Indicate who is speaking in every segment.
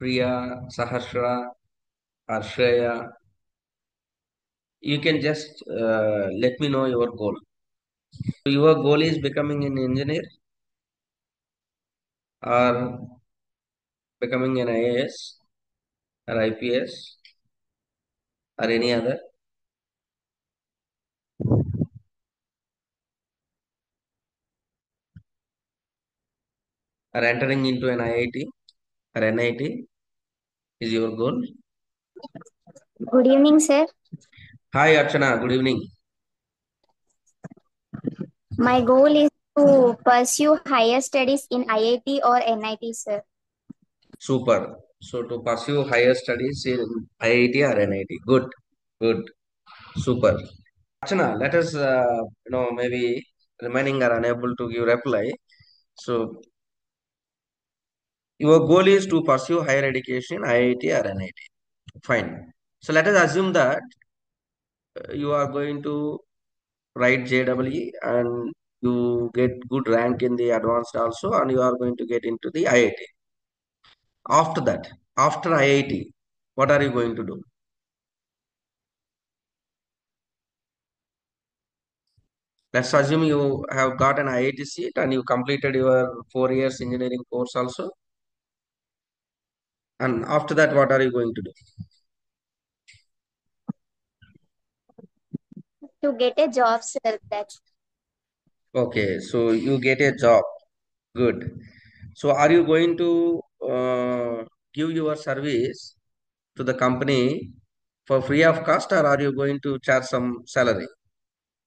Speaker 1: Priya, Sahasra, or Shreya. You can just let me know your goal. So your goal is becoming an engineer or becoming an IAS or IPS or any other, or entering into an IIT or NIT is your goal.
Speaker 2: Good evening, sir.
Speaker 1: Hi Archana, good evening.
Speaker 2: My goal is to pursue higher studies in IIT or NIT, sir.
Speaker 1: Super. So to pursue higher studies in IIT or NIT. Good, good, super. Archana, let us maybe remaining are unable to give reply. So your goal is to pursue higher education, IIT or NIT. Fine. So let us assume that you are going to write JEE and you get good rank in the advanced also, and you are going to get into the IIT. After that, after IIT, what are you going to do? Let's assume you have got an IIT seat and you completed your 4 years engineering course also. And after that, what are you going to do?
Speaker 2: To get a job, sir. That's
Speaker 1: Okay, so you get a job. Good. So are you going to give your service to the company for free of cost, or are you going to charge some salary?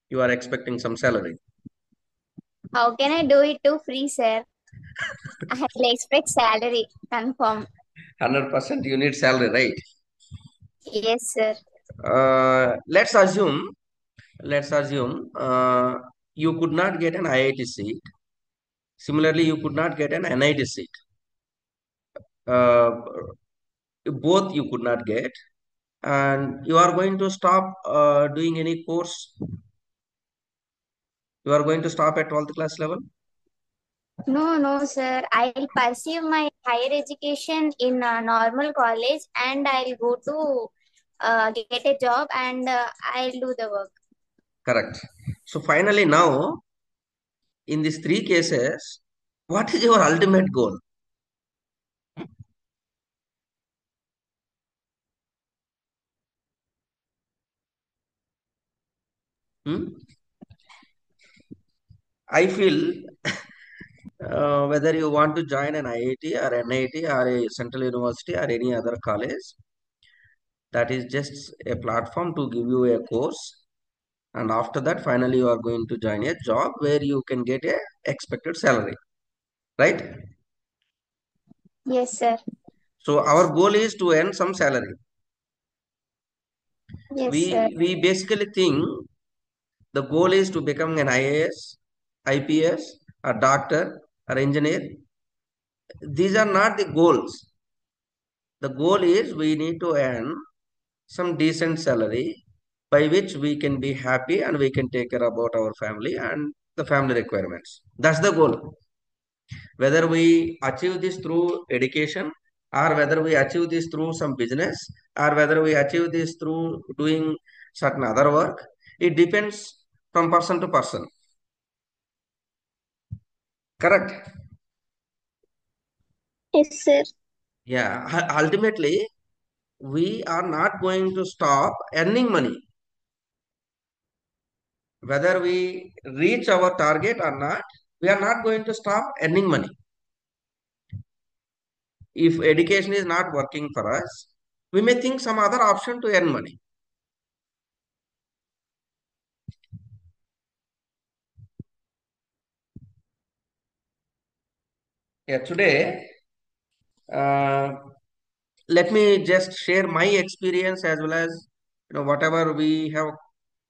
Speaker 1: You are expecting some salary.
Speaker 2: how can I do it to free, sir? I will expect salary. Confirm.
Speaker 1: 100% you need salary, right?
Speaker 2: Yes, sir.
Speaker 1: Let's assume you could not get an IIT seat. Similarly, you could not get an NIT seat. Uh, both you could not get, and you are going to stop doing any course. You are going to stop at 12th class level.
Speaker 2: No, no, sir. I'll pursue my higher education in a normal college and I'll go to get a job and I'll do the work.
Speaker 1: Correct. So finally, now in these three cases, what is your ultimate goal? Hmm? I feel whether you want to join an IIT or NIT or a central university or any other college, that is just a platform to give you a course, and after that finally you are going to join a job where you can get a expected salary, right?
Speaker 2: Yes, sir.
Speaker 1: So our goal is to earn some salary.
Speaker 2: Yes,
Speaker 1: we
Speaker 2: sir.
Speaker 1: we basically think the goal is to become an IAS, IPS, a doctor or engineer. These are not the goals. The goal is we need to earn some decent salary by which we can be happy and we can take care about our family and the family requirements. That's the goal. Whether we achieve this through education, or whether we achieve this through some business, or whether we achieve this through doing certain other work, it depends from person to person. Correct?
Speaker 2: Yes, sir.
Speaker 1: Yeah. Ultimately, we are not going to stop earning money. Whether we reach our target or not, we are not going to stop earning money. If education is not working for us, we may think some other option to earn money. Yeah, today, uh, let me just share my experience as well as whatever we have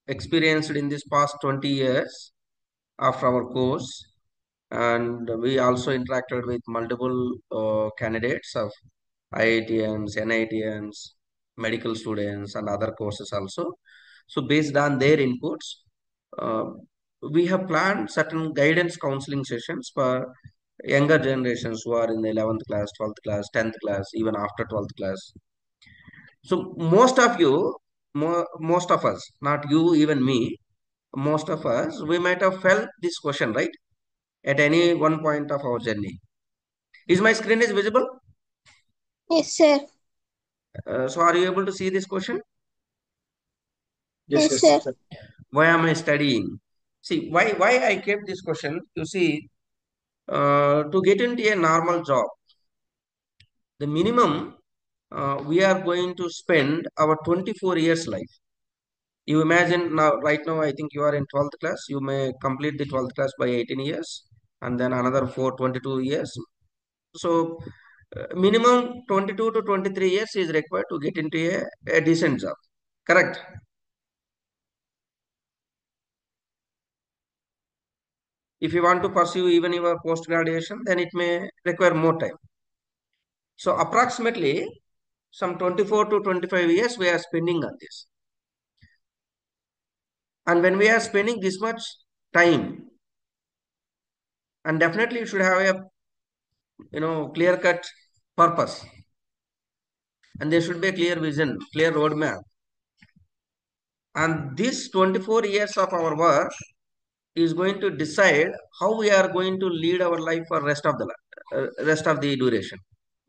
Speaker 1: experienced in this past 20 years of our course, and we also interacted with multiple candidates of IITians, NITians, medical students, and other courses also. So based on their inputs, uh, we have planned certain guidance counseling sessions for younger generations who are in the 11th class, 12th class, 10th class, even after 12th class. So most of you, most of us, not you, even me, most of us, we might have felt this question, right? At any one point of our journey. Is my screen is visible?
Speaker 3: Yes, sir.
Speaker 1: So are you able to see this question?
Speaker 3: Yes, sir.
Speaker 1: Why am I studying? See, why I kept this question? You see, to get into a normal job, the minimum we are going to spend our 24 years life. You imagine now, right now, I think you are in 12th class. You may complete the 12th class by 18 years and then another 22 years. So, minimum 22 to 23 years is required to get into a decent job. Correct? If you want to pursue even your post graduation, then it may require more time. So, approximately some 24 to 25 years we are spending on this. And when we are spending this much time, and definitely you should have a clear cut purpose, and there should be a clear vision, clear roadmap. And this 24 years of our work is going to decide how we are going to lead our life for rest of the duration.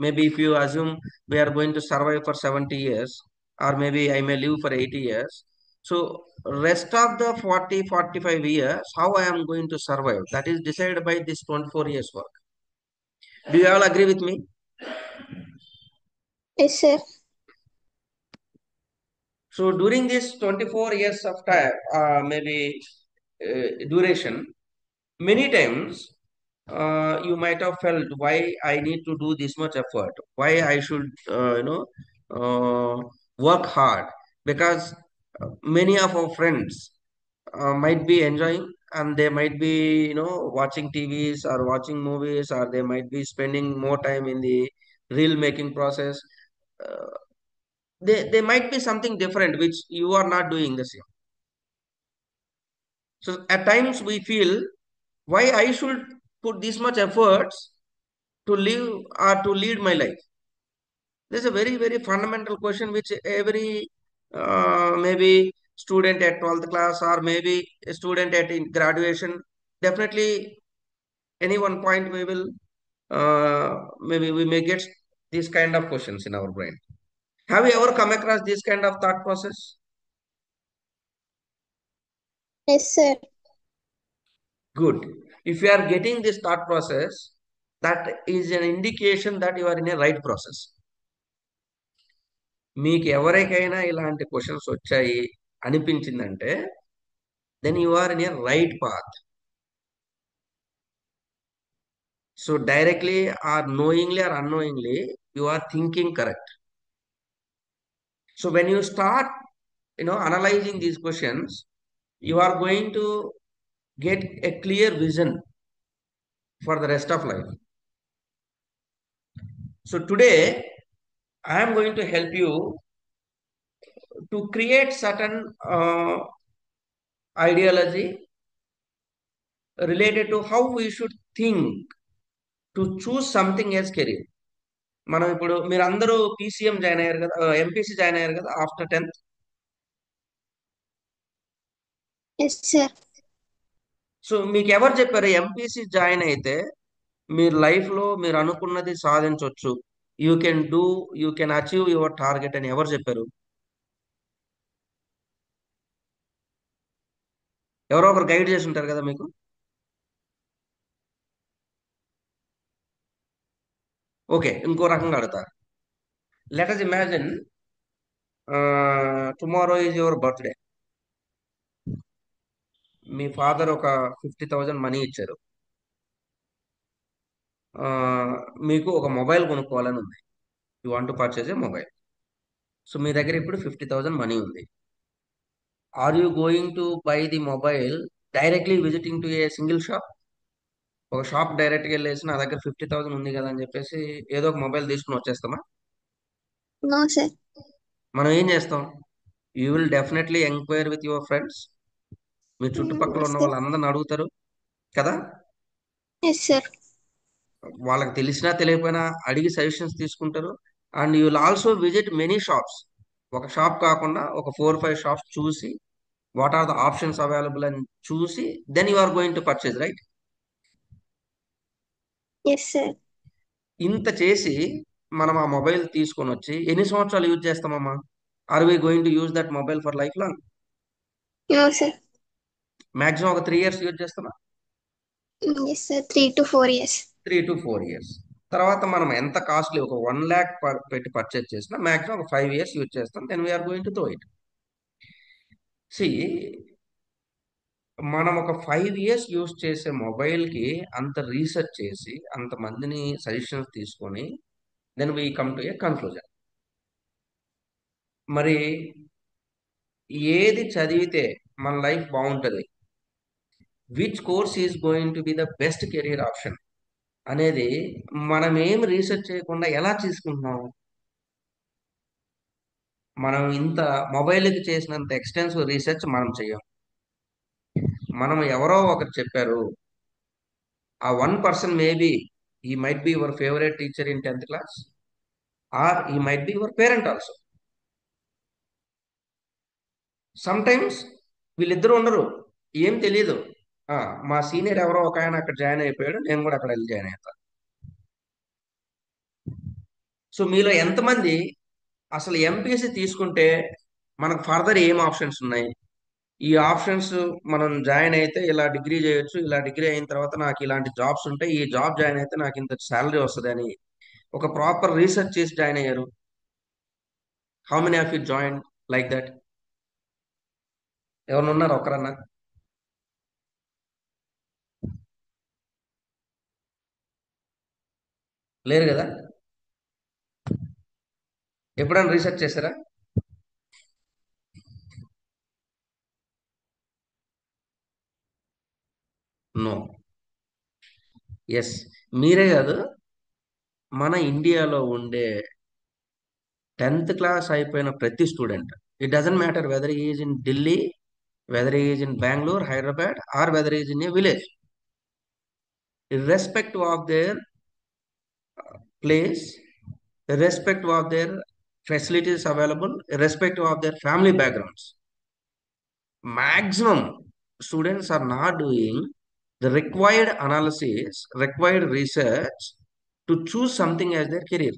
Speaker 1: Maybe if you assume we are going to survive for 70 years, or maybe I may live for 80 years. So rest of the 45 years, how I am going to survive, that is decided by this 24 years work. Do you all agree with me?
Speaker 3: Yes, sir.
Speaker 1: So during this 24 years of time, maybe duration, many times you might have felt why I need to do this much effort, why I should, work hard, because many of our friends might be enjoying and they might be, watching TVs or watching movies, or they might be spending more time in the reel making process. Uh, they might be something different which you are not doing the same. So at times we feel why I should put this much efforts to live or to lead my life. This is a very, very fundamental question which every maybe student at 12th class or maybe a student at in graduation, definitely any one point we will maybe we may get these kind of questions in our brain. Have you ever come across this kind of thought process?
Speaker 3: Yes, sir.
Speaker 1: Good. If you are getting this thought process, that is an indication that you are in a right process. మీకు ఎవరికైనా ఇలాంటి questions వచ్చాయి అనిపించిందంటే then you are in a right path. So directly or knowingly or unknowingly you are thinking correct. So when you start analysing these questions, you are going to get a clear vision for the rest of life. So today I am going to help you to create certain ideology related to how we should think to choose something as career. మనం ఇప్పుడు మీరు అందరూ PCM join అయ్యారు కదా, MPC join అయ్యారు కదా after 10th.
Speaker 3: Yes, sir.
Speaker 1: So మీకు ఎవరు చెప్పారు ఎంపీసీ జాయిన్ అయితే మీరు లైఫ్ లో మీరు అనుకున్నది సాధించవచ్చు, you can achieve your target అని ఎవరు చెప్పారు? ఎవరో ఒకరు గైడ్ చేసి ఉంటారు కదా మీకు. ఓకే, ఇంకో రకంగా అడుగుతా. Let us imagine tomorrow is your birthday. Me father ఒక 50,000 మనీ ఇచ్చారు. ఆ, మీకు ఒక మొబైల్ కొనుక్కోవాలని ఉంది. You want to purchase a mobile. So మీ దగ్గర ఇప్పుడు 50,000 మనీ ఉంది. Are you going to buy the mobile directly visiting to a single shop? ఒక షాప్ డైరెక్ట్గా వెళ్ళేసి నా దగ్గర 50,000 ఉంది కదా అని చెప్పేసి ఏదో ఒక మొబైల్ తీసుకుని వచ్చేస్తామా?
Speaker 3: No, sir.
Speaker 1: మనం ఏం చేస్తాం? You will definitely enquire with your friends. మీ చుట్టుపక్కల
Speaker 3: Yes,
Speaker 1: ఉన్న
Speaker 3: sir.
Speaker 1: వాళ్ళందరిని అడుగుతారు కదా.
Speaker 3: Yes, sir.
Speaker 1: వాళ్ళకి తెలిసినా తెలియకపోయినా అడిగి సజెషన్స్ తీసుకుంటారు. And you will also visit many shops. ఒక షాప్ కాకుండా ఒక 4 5 షాప్స్ చూసి what are the options available అని చూసి then you are going to purchase, right?
Speaker 3: Yes sir.
Speaker 1: ఇంత చేసి మనం ఆ మొబైల్ తీసుకొని వచ్చి ఎన్ని సంవత్సరాలు యూజ్ చేస్తామమ్మా? Are we going to use that mobile for life long?
Speaker 3: No sir.
Speaker 1: Maximum ఒక 3 years యూజ్ చేస్తామా?
Speaker 3: Yes sir, 3 to 4 years.
Speaker 1: 3 to 4 years. తర్వాత మనం ఎంత కాస్ట్లీ ఒక 1 lakh పెట్టి పర్చేజ్ చేసినా మాక్సిమం ఒక 5 years యూజ్ చేస్తాం. Then we are going to throw it. See, మనం ఒక 5 years యూజ్ చేసే మొబైల్కి అంత రీసెర్చ్ చేసి అంతమందిని సజెషన్స్ తీసుకొని then we come to a conclusion. మరి ఏది చదివితే మన లైఫ్ బాగుంటుంది, which course is going to be the best career option అనేది మనం ఏం రీసెర్చ్ చేయకుండా ఎలా తీసుకుంటున్నాం? మనం ఇంత మొబైల్కి చేసినంత ఎక్స్టెన్సివ్ రీసెర్చ్ మనం చేయం. మనం ఎవరో ఒకరు చెప్పారు, ఆ 1 person maybe he might be your favourite teacher in 10th class, or he might be your parent also. Sometimes వీళ్ళిద్దరూ ఉండరు, ఏం తెలియదు. ఆ, మా సీనియర్ ఎవరో ఒక ఆయన అక్కడ జాయిన్ అయిపోయాడు, నేను కూడా అక్కడ వెళ్ళి జాయిన్ అవుతాను. సో మీలో ఎంతమంది అసలు ఎంపీసీ తీసుకుంటే మనకు ఫర్దర్ ఏం ఆప్షన్స్ ఉన్నాయి, ఈ ఆప్షన్స్ మనం జాయిన్ అయితే ఇలా డిగ్రీ చేయొచ్చు, ఇలా డిగ్రీ అయిన తర్వాత నాకు ఇలాంటి జాబ్స్ ఉంటాయి, ఈ జాబ్ జాయిన్ అయితే నాకు ఇంత శాలరీ వస్తుంది అని ఒక ప్రాపర్ రీసెర్చ్ చేసి జాయిన్ అయ్యారు? How many of you join like that? ఎవరు ఉన్నారు ఒకరన్నా? లేరు కదా? ఎప్పుడైనా రీసెర్చ్ చేశారా? నో. ఎస్, మీరే కాదు, మన ఇండియాలో ఉండే 10th class అయిపోయిన ప్రతి student, it doesn't matter whether is in Delhi, whether is in Bengaluru, Hyderabad, or whether is in a village, irrespective of their place, irrespective of their facilities available, irrespective of their family backgrounds, maximum students are not doing the required analysis, required research to choose something as their career.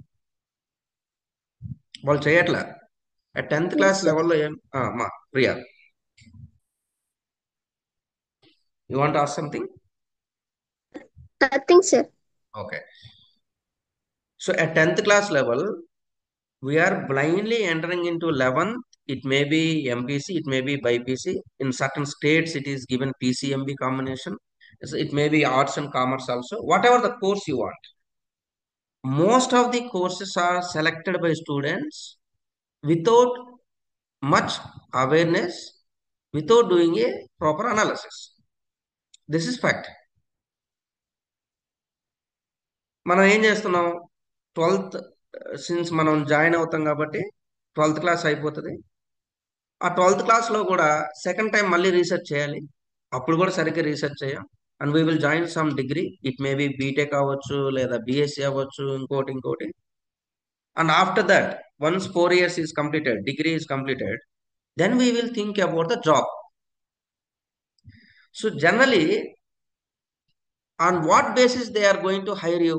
Speaker 1: వాళ్ళు చేయట్లా. At 10th class
Speaker 3: yes sir.
Speaker 1: లెవెల్లో ఏం మా Priya, you want ask something?
Speaker 3: Nothing sir.
Speaker 1: Okay. So at 10th class level we are blindly entering into 11th. It may be MPC, it may be BPC. In certain states it is given PCMB combination. So it may be arts and commerce also, whatever the course you want. Most of the courses are selected by students without much awareness, without doing a proper analysis. This is fact. మనం ఏం చేస్తున్నాం, 12th since మనం join అవుతాం కాబట్టి 12th class అయిపోతుంది. ఆ 12th class లో కూడా సెకండ్ టైం మళ్ళీ రీసెర్చ్ చేయాలి, అప్పుడు కూడా సరిగ్గా రీసెర్చ్ చేయం. And we will join some degree, it may be BTech అవ్వచ్చు లేదా బిఎస్సి అవ్వచ్చు, ఇంకోటి ఇంకోటి. And after that once 4 years is completed, degree is completed, then we will think about the job. So generally on what basis they are going to hire you?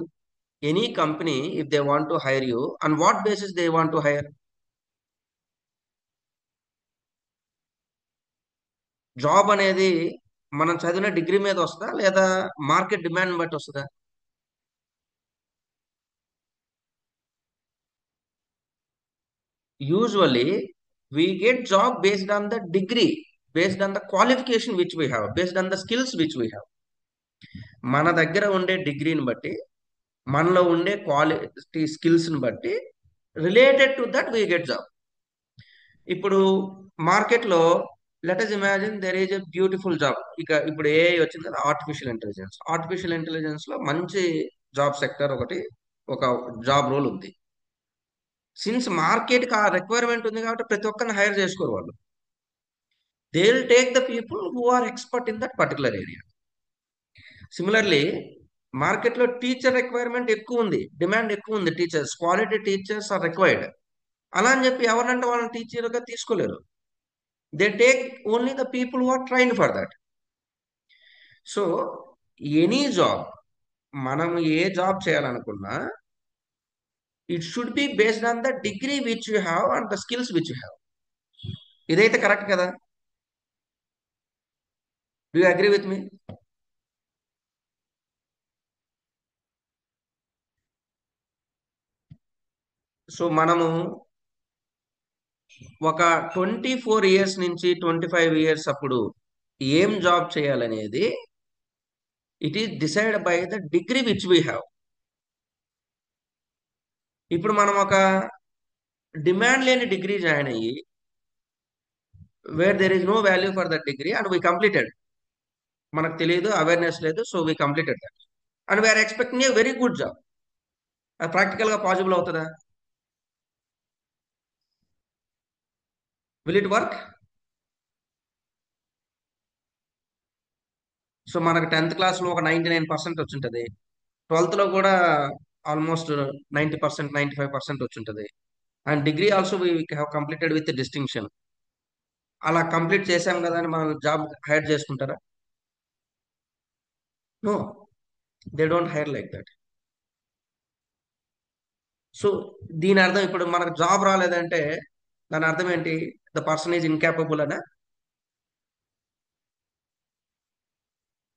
Speaker 1: Any company, if they want to hire you, on what basis they want to hire? Job అనేది మనం చదివిన degree మీద వస్తుందా లేదా market demand బట్టి వస్తుందా? Usually we get job based on the degree, based on the qualification which we have, based on the skills which we have. మన దగ్గర ఉండే డిగ్రీని బట్టి, మనలో ఉండే క్వాలిటీ స్కిల్స్ని బట్టి related to that we get job. ఇప్పుడు మార్కెట్లో let us imagine there is a beautiful job. ఇక ఇప్పుడు ఏ వచ్చింది కదా, ఆర్టిఫిషియల్ ఇంటెలిజెన్స్ లో మంచి జాబ్ సెక్టర్ ఒకటి, ఒక జాబ్ రోల్ ఉంది. సిన్స్ మార్కెట్కి ఆ రిక్వైర్మెంట్ ఉంది కాబట్టి ప్రతి ఒక్కరిని హైర్ చేసుకోరు వాళ్ళు. They will take the people who are expert in that particular area. Similarly మార్కెట్లో టీచర్ రిక్వైర్మెంట్ ఎక్కువ ఉంది, డిమాండ్ ఎక్కువ ఉంది, teachers quality teachers are required. అలా అని చెప్పి ఎవరినంటే వాళ్ళని టీచర్గా తీసుకోలేరు. They take only the people who are trained for that. So any job, మనం ఏ జాబ్ చేయాలనుకున్నా it should be based on the degree which you have and the skills which you have. ఇదైతే కరెక్ట్ కదా? Do you agree with me? So మనము ఒక 24 years నుంచి 25 years అప్పుడు ఏం జాబ్ చేయాలనేది it is decide by the degree which we have. ఇప్పుడు మనం ఒక డిమాండ్ లేని డిగ్రీ జాయిన్ అయ్యి where there is no value for that degree and we completed, మనకు తెలియదు, అవేర్నెస్ లేదు, so we completed that and we are expecting a very good job. అది ప్రాక్టికల్గా పాసిబుల్ అవుతుందా? Will it work? సో మనకు 10th క్లాస్లో ఒక 99% వచ్చింటుంది, 12th కూడా ఆల్మోస్ట్ 90%, 95% వచ్చింటుంది, and degree also we have completed with distinction. అలా కంప్లీట్ చేశాం కదా అని మనం జాబ్ హైర్ చేసుకుంటారా? No, they don't hire like that. So దీని అర్థం ఇప్పుడు మనకు జాబ్ రాలేదంటే దాని అర్థం ఏంటి? ద పర్సన్ ఈజ్ ఇన్కాపబుల్ అనా?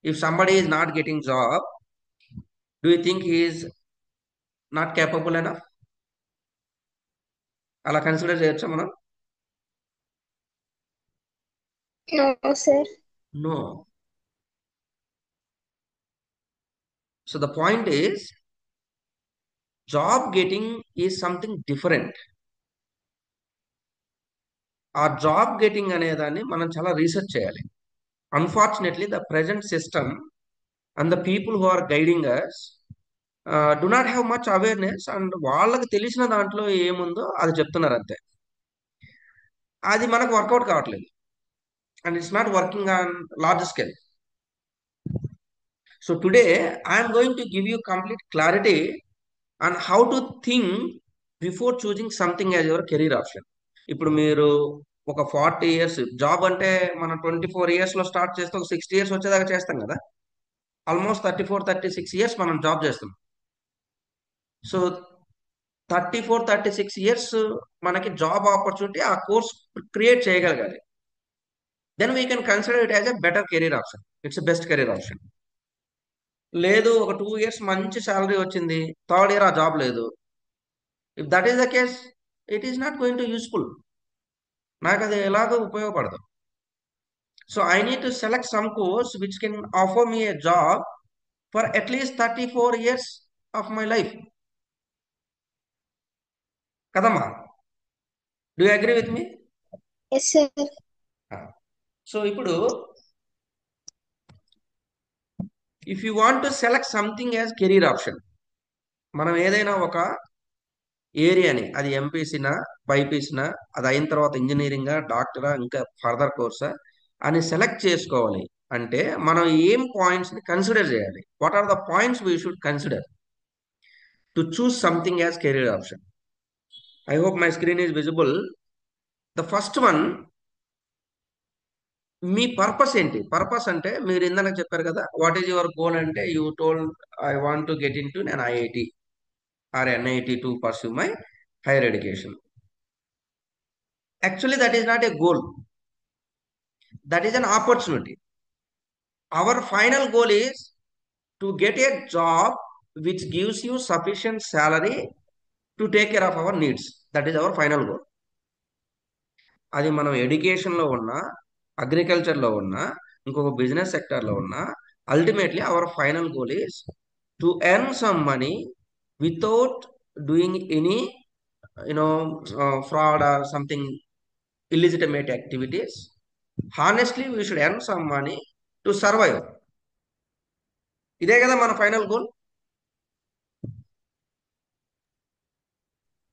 Speaker 1: If somebody is not getting job, do you think he is not capable అనా? అలా కన్సిడర్ చేయొచ్చా మనం?
Speaker 3: No, sir.
Speaker 1: No. So the point is job getting is something different. ఆ జాబ్ గెటింగ్ అనేదాన్ని మనం చాలా research చేయాలి. Unfortunately the present system and the people who are guiding us do not have much awareness, and వాళ్ళకి తెలిసిన దాంట్లో ఏముందో అది చెప్తున్నారు అంతే. అది మనకు వర్కౌట్ కావట్లేదు, and it's not working on large scale. So today I'm going to give you complete clarity on how to think before choosing something as your career option. ఇప్పుడు మీరు ఒక 40 years జాబ్ అంటే మనం 24 yearsలో స్టార్ట్ చేస్తే ఒక 60 years వచ్చేదాకా చేస్తాం కదా. ఆల్మోస్ట్ 34, 36 years మనం జాబ్ చేస్తాం. సో 34, 36 years మనకి జాబ్ ఆపర్చునిటీ ఆ కోర్స్ క్రియేట్ చేయగలగాలి. Then we can consider it as a better career option, it's best career option. లేదు ఒక 2 years మంచి శాలరీ వచ్చింది, 3rd year ఆ జాబ్ లేదు, if that is the case it is not going to useful, నాకు అది ఎలాగో ఉపయోగపడదు. So I need to select some course which can offer me a job for at least 34 years of my life. కదమ్మా? Do you agree with me?
Speaker 3: Yes, sir.
Speaker 1: So ఇప్పుడు if you want to select something as career option, మనం ఏదైనా ఒక ఏరియాని, అది ఎంపీసీనా బైపీసీనా, అది అయిన తర్వాత ఇంజనీరింగా, డాక్టరా, ఇంకా ఫర్దర్ కోర్సా అని సెలెక్ట్ చేసుకోవాలి అంటే మనం ఏం పాయింట్స్ని కన్సిడర్ చేయాలి? What are the points we should consider to choose something as career option? I hope my screen is visible. The first one, మీ పర్పస్ ఏంటి? పర్పస్ అంటే మీరు ఇందాక చెప్పారు కదా, వాట్ ఈజ్ యువర్ గోల్ అంటే you told I want to get into నేను IIT or NIT to pursue my higher education. Actually, that is not a goal. That is an opportunity. Our final goal is to get a job which gives you sufficient salary to take care of our needs. That is our final goal. అది మనం ఎడ్యుకేషన్లో ఉన్నా, అగ్రికల్చర్లో ఉన్నా, ఇంకొక business సెక్టర్లో ఉన్నా, ultimately hour final goal is to earn some money without doing any fraud or something illegitimate activities. Honestly, we should earn some money to survive. ఇదే కదా మన final goal.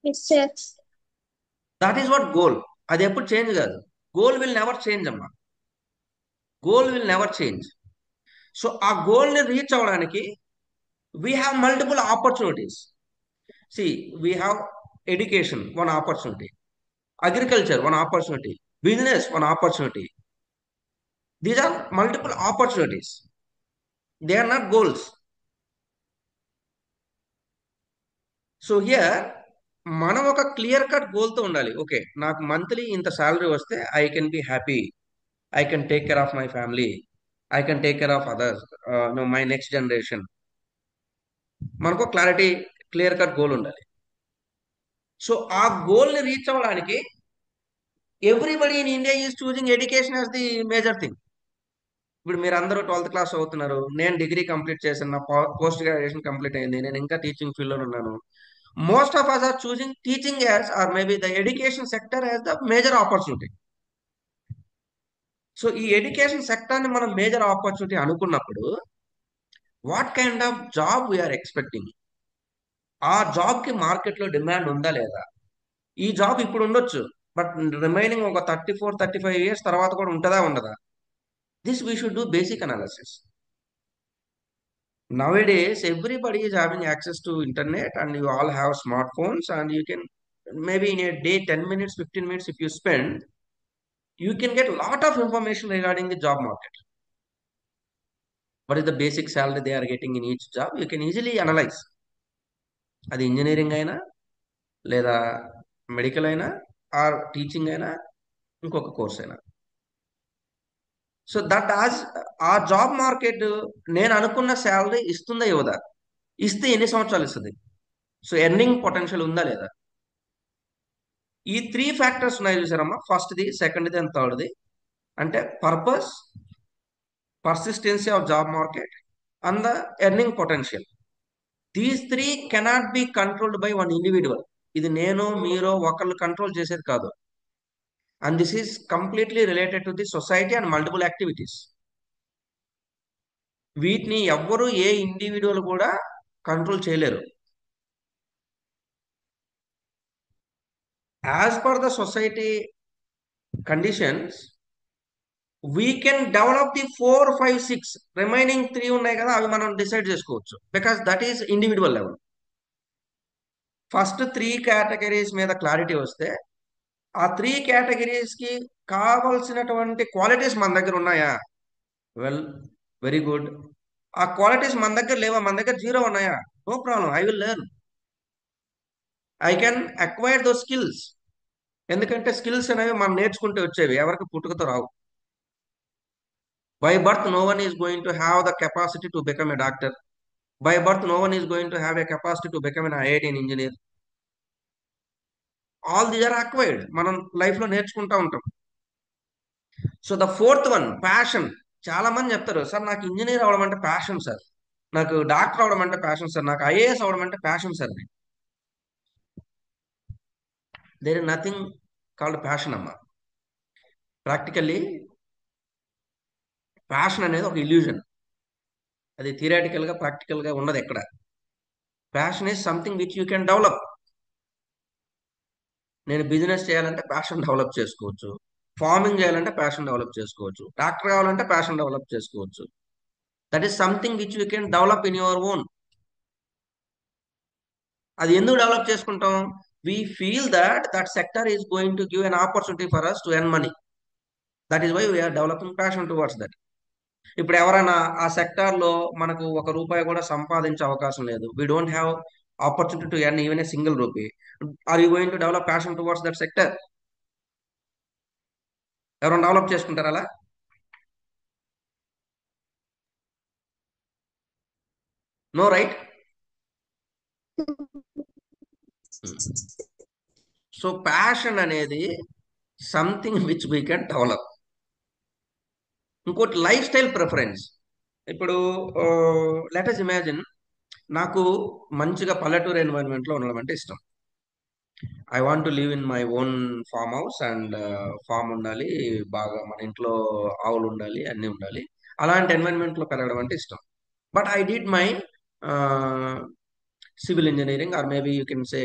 Speaker 3: Yes, sir.
Speaker 1: That is what goal. అది ఎప్పుడు change కాదు. Goal will never change అమ్మా, goal will never change. So ఆ గోల్ని reach అవ్వడానికి We have multiple opportunities. See, we have education, one opportunity, agriculture, one opportunity, business, one opportunity. These are multiple opportunities. They are not goals. So here మనం ఒక clear cut గోల్తో ఉండాలి. Okay, నాకు monthly ఇంత salary వస్తే I can be happy, I can take care of my family, I can take care of others, my next generation. మనకు clarity, clear cut goal ఉండాలి. So ఆ గోల్ని reach అవ్వడానికి everybody in India is choosing education as the major thing. ఇప్పుడు మీరు అందరూ 12th class అవుతున్నారు, నేను degree complete చేశాను, నా పోస్ట్ గ్రాడ్యుయేషన్ కంప్లీట్ అయింది, నేను ఇంకా టీచింగ్ ఫీల్డ్లో ఉన్నాను. Most of us are choosing teaching as, or maybe the education sector as the major opportunity. So ఈ ఎడ్యుకేషన్ సెక్టర్ని మనం మేజర్ ఆపర్చునిటీ అనుకున్నప్పుడు what kind of job we are expecting? ఆ జాబ్కి మార్కెట్లో డిమాండ్ ఉందా లేదా? ఈ జాబ్ ఇప్పుడు ఉండొచ్చు, బట్ రిమైనింగ్ ఒక 34-35 years తర్వాత కూడా ఉంటుందా ఉండదా? This we should do basic analysis. Nowadays, everybody is having access to internet and you all have smartphones and you can maybe in a day 10 minutes, 15 minutes if you spend, you can get a lot of information regarding the job market. What is the basic salary they are getting in each job? You can easily analyze. అది engineering అయినా, లేదా medical అయినా, are teaching అయినా, ఇంకొక course అయినా. So that ఆ job market నేను అనుకున్న శాలరీ ఇస్తుందా ఇవ్వదా? ఇస్తే ఎన్ని సంవత్సరాలు ఇస్తుంది? సో ఎర్నింగ్ పొటెన్షియల్ ఉందా లేదా? ఈ 3 ఫ్యాక్టర్స్ ఉన్నాయి చూసారమ్మా, ఫస్ట్ది, సెకండ్ది అండ్ థర్డ్ది. అంటే purpose, persistency of job market and the earning potential. These 3 cannot be controlled by one individual. ఇది నేను మీరు ఒకళ్ళు కంట్రోల్ చేసేది కాదు. And this is completely related to the society and multiple activities. వీటిని ఎవ్వరూ, ఏ ఇండివిజువల్ కూడా కంట్రోల్ చేయలేరు. As per the society conditions we can develop the 4, 5, 6 remaining 3 ఉన్నాయి కదా, అవి మనం డిసైడ్ చేసుకోవచ్చు. Because that is individual level. First 3 categories మీద క్లారిటీ వస్తే ఆ 3 కేటగిరీస్కి కావలసినటువంటి క్వాలిటీస్ మన దగ్గర ఉన్నాయా? Well, very good. ఆ క్వాలిటీస్ మన దగ్గర లేవా? మన దగ్గర 0 ఉన్నాయా? No problem, I will learn, I can acquire those skills. ఎందుకంటే స్కిల్స్ అనేవి మనం నేర్చుకుంటే వచ్చేవి, ఎవరికి పుట్టుకతో రావు. By birth, no one is going to have the capacity to become a doctor. By birth, no one is going to have a capacity to become an IIT engineer. All these are acquired. మనం లైఫ్లో నేర్చుకుంటూ ఉంటాం. So the fourth one, passion. చాలా మంది చెప్తారు, sir నాకు engineer అవడం అంటే ప్యాషన్ సార్, నాకు డాక్టర్ అవడం అంటే ప్యాషన్ సార్, నాకు ఐఏఎస్ అవడం అంటే passion sir. There is nothing called passion అమ్మా. ప్రాక్టికల్లీ ప్యాషన్ అనేది ఒక ఇల్యూజన్. అది థియరాటికల్గా, ప్రాక్టికల్గా ఉండదు ఎక్కడ. Passion is something which you can develop. నేను బిజినెస్ చేయాలంటే ప్యాషన్ డెవలప్ చేసుకోవచ్చు, ఫార్మింగ్ చేయాలంటే ప్యాషన్ డెవలప్ చేసుకోవచ్చు, డాక్టర్ కావాలంటే ప్యాషన్ డెవలప్ చేసుకోవచ్చు. That is something which you can develop in your own. అది ఎందుకు డెవలప్ చేసుకుంటాం? We feel that sector is going to give an opportunity for us to earn money. That is why we are developing passion towards that. ఇప్పుడు ఎవరైనా ఆ సెక్టార్లో మనకు ₹1 కూడా సంపాదించే అవకాశం లేదు, we don't have opportunity to earn even a single rupee. Are you going to develop passion towards that sector? ఎవరైనా డెవలప్ చేసుకుంటారా అలా? No, right? సో ప్యాషన్ అనేది something which we can develop. ఇంకోటి లైఫ్ స్టైల్ ప్రిఫరెన్స్. ఇప్పుడు let us imagine, నాకు మంచిగా పల్లెటూరు ఎన్వైరన్మెంట్లో ఉండడం అంటే ఇష్టం. I want to live in my own farm house and farm ఉండాలి, బాగా మన ఇంట్లో ఆవులు ఉండాలి, అన్నీ ఉండాలి. అలాంటి ఎన్వైరన్మెంట్లో పెరగడం అంటే ఇష్టం. But I did my civil engineering, or maybe you can say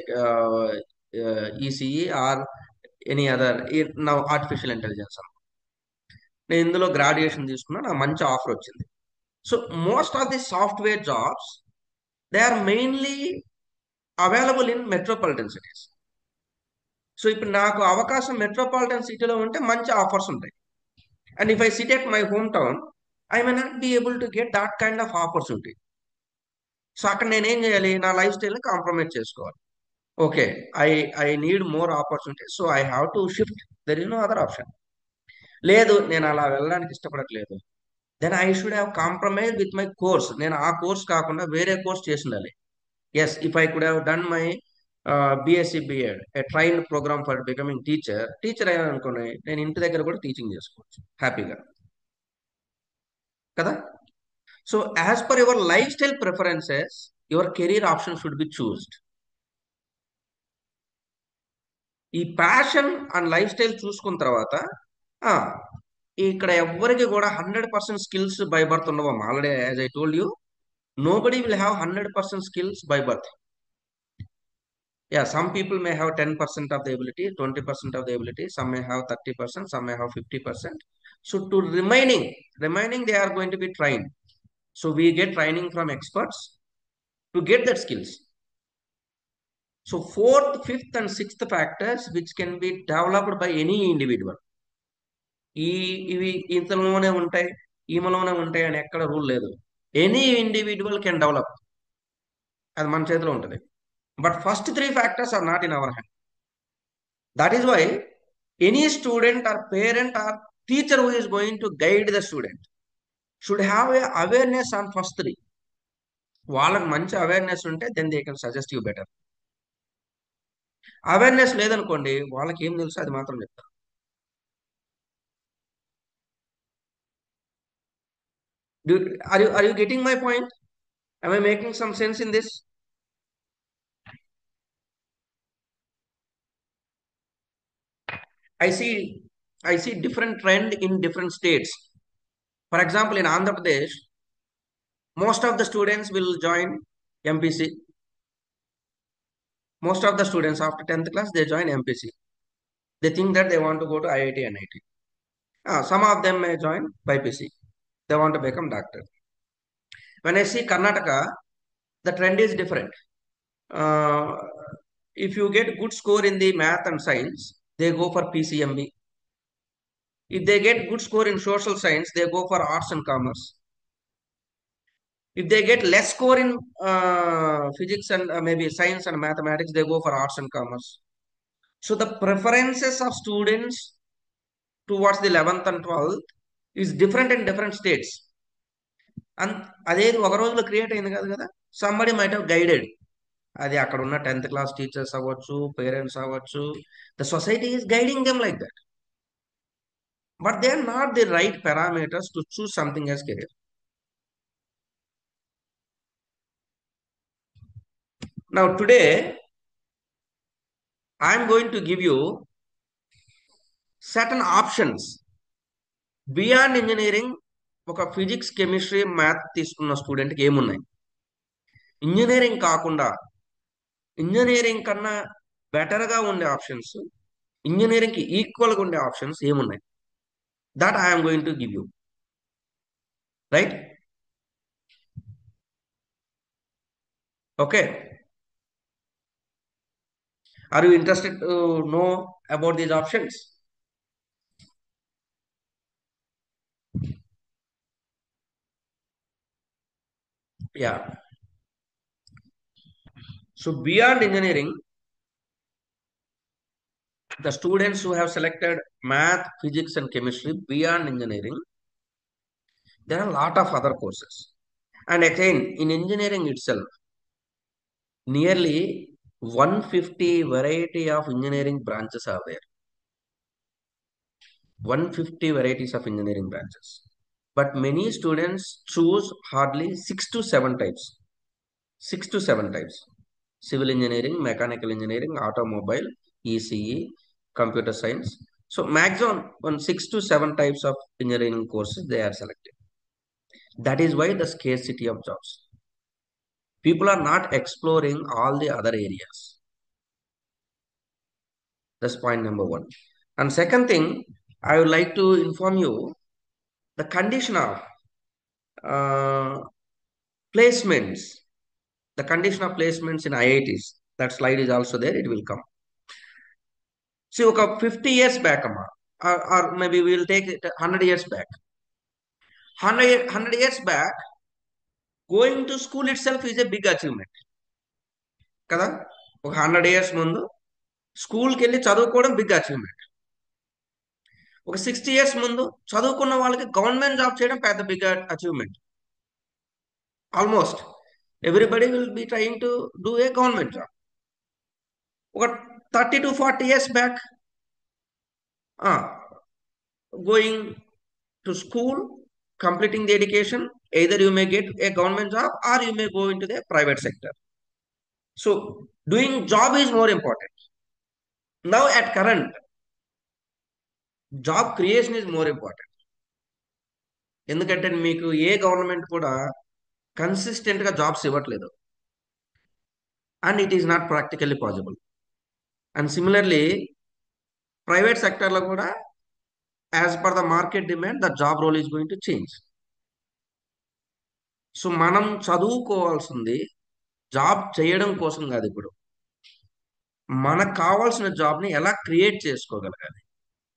Speaker 1: ECE or any other, నా ఆర్టిఫిషియల్ ఇంటెలిజెన్స్. నేను ఇందులో గ్రాడ్యుయేషన్ తీసుకున్నా, నాకు మంచి ఆఫర్ వచ్చింది. So most of the software jobs they are mainly available in metropolitan cities. So ఇప్పుడు నాకు అవకాశం మెట్రోపాలిటన్ సిటీలో ఉంటే మంచి ఆఫర్స్ ఉంటాయి. And if I SIT at my home town, I may not be able to get that kind of opportunity. So అక్కడ నేనేం చేయాలి? నా లైఫ్ స్టైల్ని కాంప్రమైజ్ చేసుకోవాలి. Okay, I I need more opportunity, so I have to shift. There is no other option. లేదు, నేను అలా వెళ్ళడానికి ఇష్టపడట్లేదు, then I should have compromise with my course. నేను ఆ కోర్స్ కాకుండా వేరే కోర్స్ చేసి ఉండాలి. Yes, if I could have done my BSc BEd, a trained program for becoming teacher అయ్యాను అనుకోండి, నేను ఇంటి దగ్గర కూడా టీచింగ్ చేసుకోవచ్చు హ్యాపీగా కదా. So as per your life style preferences, your career option should be choosed. ఈ ప్యాషన్ అండ్ లైఫ్ స్టైల్ చూసుకున్న తర్వాత ఆ, ఇక్కడ ఎవ్వరికి కూడా 100% స్కిల్స్ బై బర్త్ ఉండవమ్మా. Already as I told you, nobody will have 100% skills by birth. Yeah, some people may have 10% of the ability, 20% of the ability, some may have 30%, some may have 50%. So to remaining they are going to be trained. So we get training from experts to get that skills. So fourth, fifth and sixth factors which can be developed by any individual. ఈ ఇవి ఇంతలోనే ఉంటాయి, ఈమెలోనే ఉంటాయి అని ఎక్కడ rule లేదు. Any individual can develop, అది మన చేతిలో ఉంటుంది. But first three factors are not in our hand. That is why any student or parent or teacher who is going to guide the student should have a awareness on first three. వాళ్ళకి మంచి awareness ఉంటే then they can suggest you better. Awareness లేదనుకోండి, వాళ్ళకి ఏం తెలుసు అది మాత్రం చెప్తారు. Are you getting my point? Am I making some sense in this? I see different trend in different states. For example, in Andhra Pradesh, most of the students will join MPC. Most of the students after 10th class, they join MPC. They think that they want to go to IIT and NIT. Some of them may join BPC. They want to become doctor. When I see Karnataka, the trend is different. Uh, if you get good score in the math and science, they go for PCMB. If they get good score in social science, they go for arts and commerce. If they get less score in physics and maybe science and mathematics, they go for arts and commerce. So the preferences of students towards the 11th and 12th is different in different states. And అదేది ఒక రోజులో create అయింది కాదు కదా. Somebody might have guided. అది అక్కడ ఉన్న 10th class teachers అవ్వచ్చు, పేరెంట్స్ అవ్వచ్చు, the society is guiding them like that. But they are not the right parameters to choose something as career. Now today, I am going to give you certain options beyond engineering. ఒక physics, chemistry, math తీసుకున్న స్టూడెంట్కి ఏమున్నాయి, engineering కాకుండా engineering కన్నా బెటర్గా ఉండే options, ఇంజనీరింగ్కి ఈక్వల్గా ఉండే ఆప్షన్స్ ఏమున్నాయి, that I'm going to give you. Right? Okay, are you interested to know about these options? Yeah. So beyond engineering, the students who have selected math, physics and chemistry beyond engineering, there are a lot of other courses. And again, in engineering itself, nearly 150 variety of engineering branches are there. 150 varieties of engineering branches. But many students choose hardly 6 to 7 types. 6 to 7 types. Civil engineering, mechanical engineering, automobile, ECE, computer science. So maximum 6 to 7 types of engineering courses they are selected. That is why the scarcity of jobs. People are not exploring all the other areas. That's point number one. And second thing, I would like to inform you the condition of placements The condition of placements in IITs, that slide is also there, it will come. See, ఒక 50 years back అమ్మా, or maybe we will take it 100 years back. 100 years back, going to school itself is a big achievement కదా. ఒక 100 years ముందు స్కూల్కి వెళ్ళి చదువుకోవడం big achievement. ఒక 60 years ముందు చదువుకున్న వాళ్ళకి గవర్నమెంట్ జాబ్ చేయడం పెద్ద big achievement. Almost everybody will be trying to do a government job. ఒక 30 to 40 years back, going to school, completing the education, either you may get a government job or you may go into the private sector. So doing job is more important. Now at current, job creation is more important. ఎందుకంటే మీకు ఏ government కూడా కన్సిస్టెంట్గా jobs ఇవ్వట్లేదు, and it is not practically possible. And similarly private సెక్టర్లో కూడా as per the market demand the job role is going to change. So మనం చదువుకోవాల్సింది job చేయడం కోసం కాదు, ఇప్పుడు మనకు కావాల్సిన జాబ్ని ఎలా క్రియేట్ చేసుకోగలగాలి.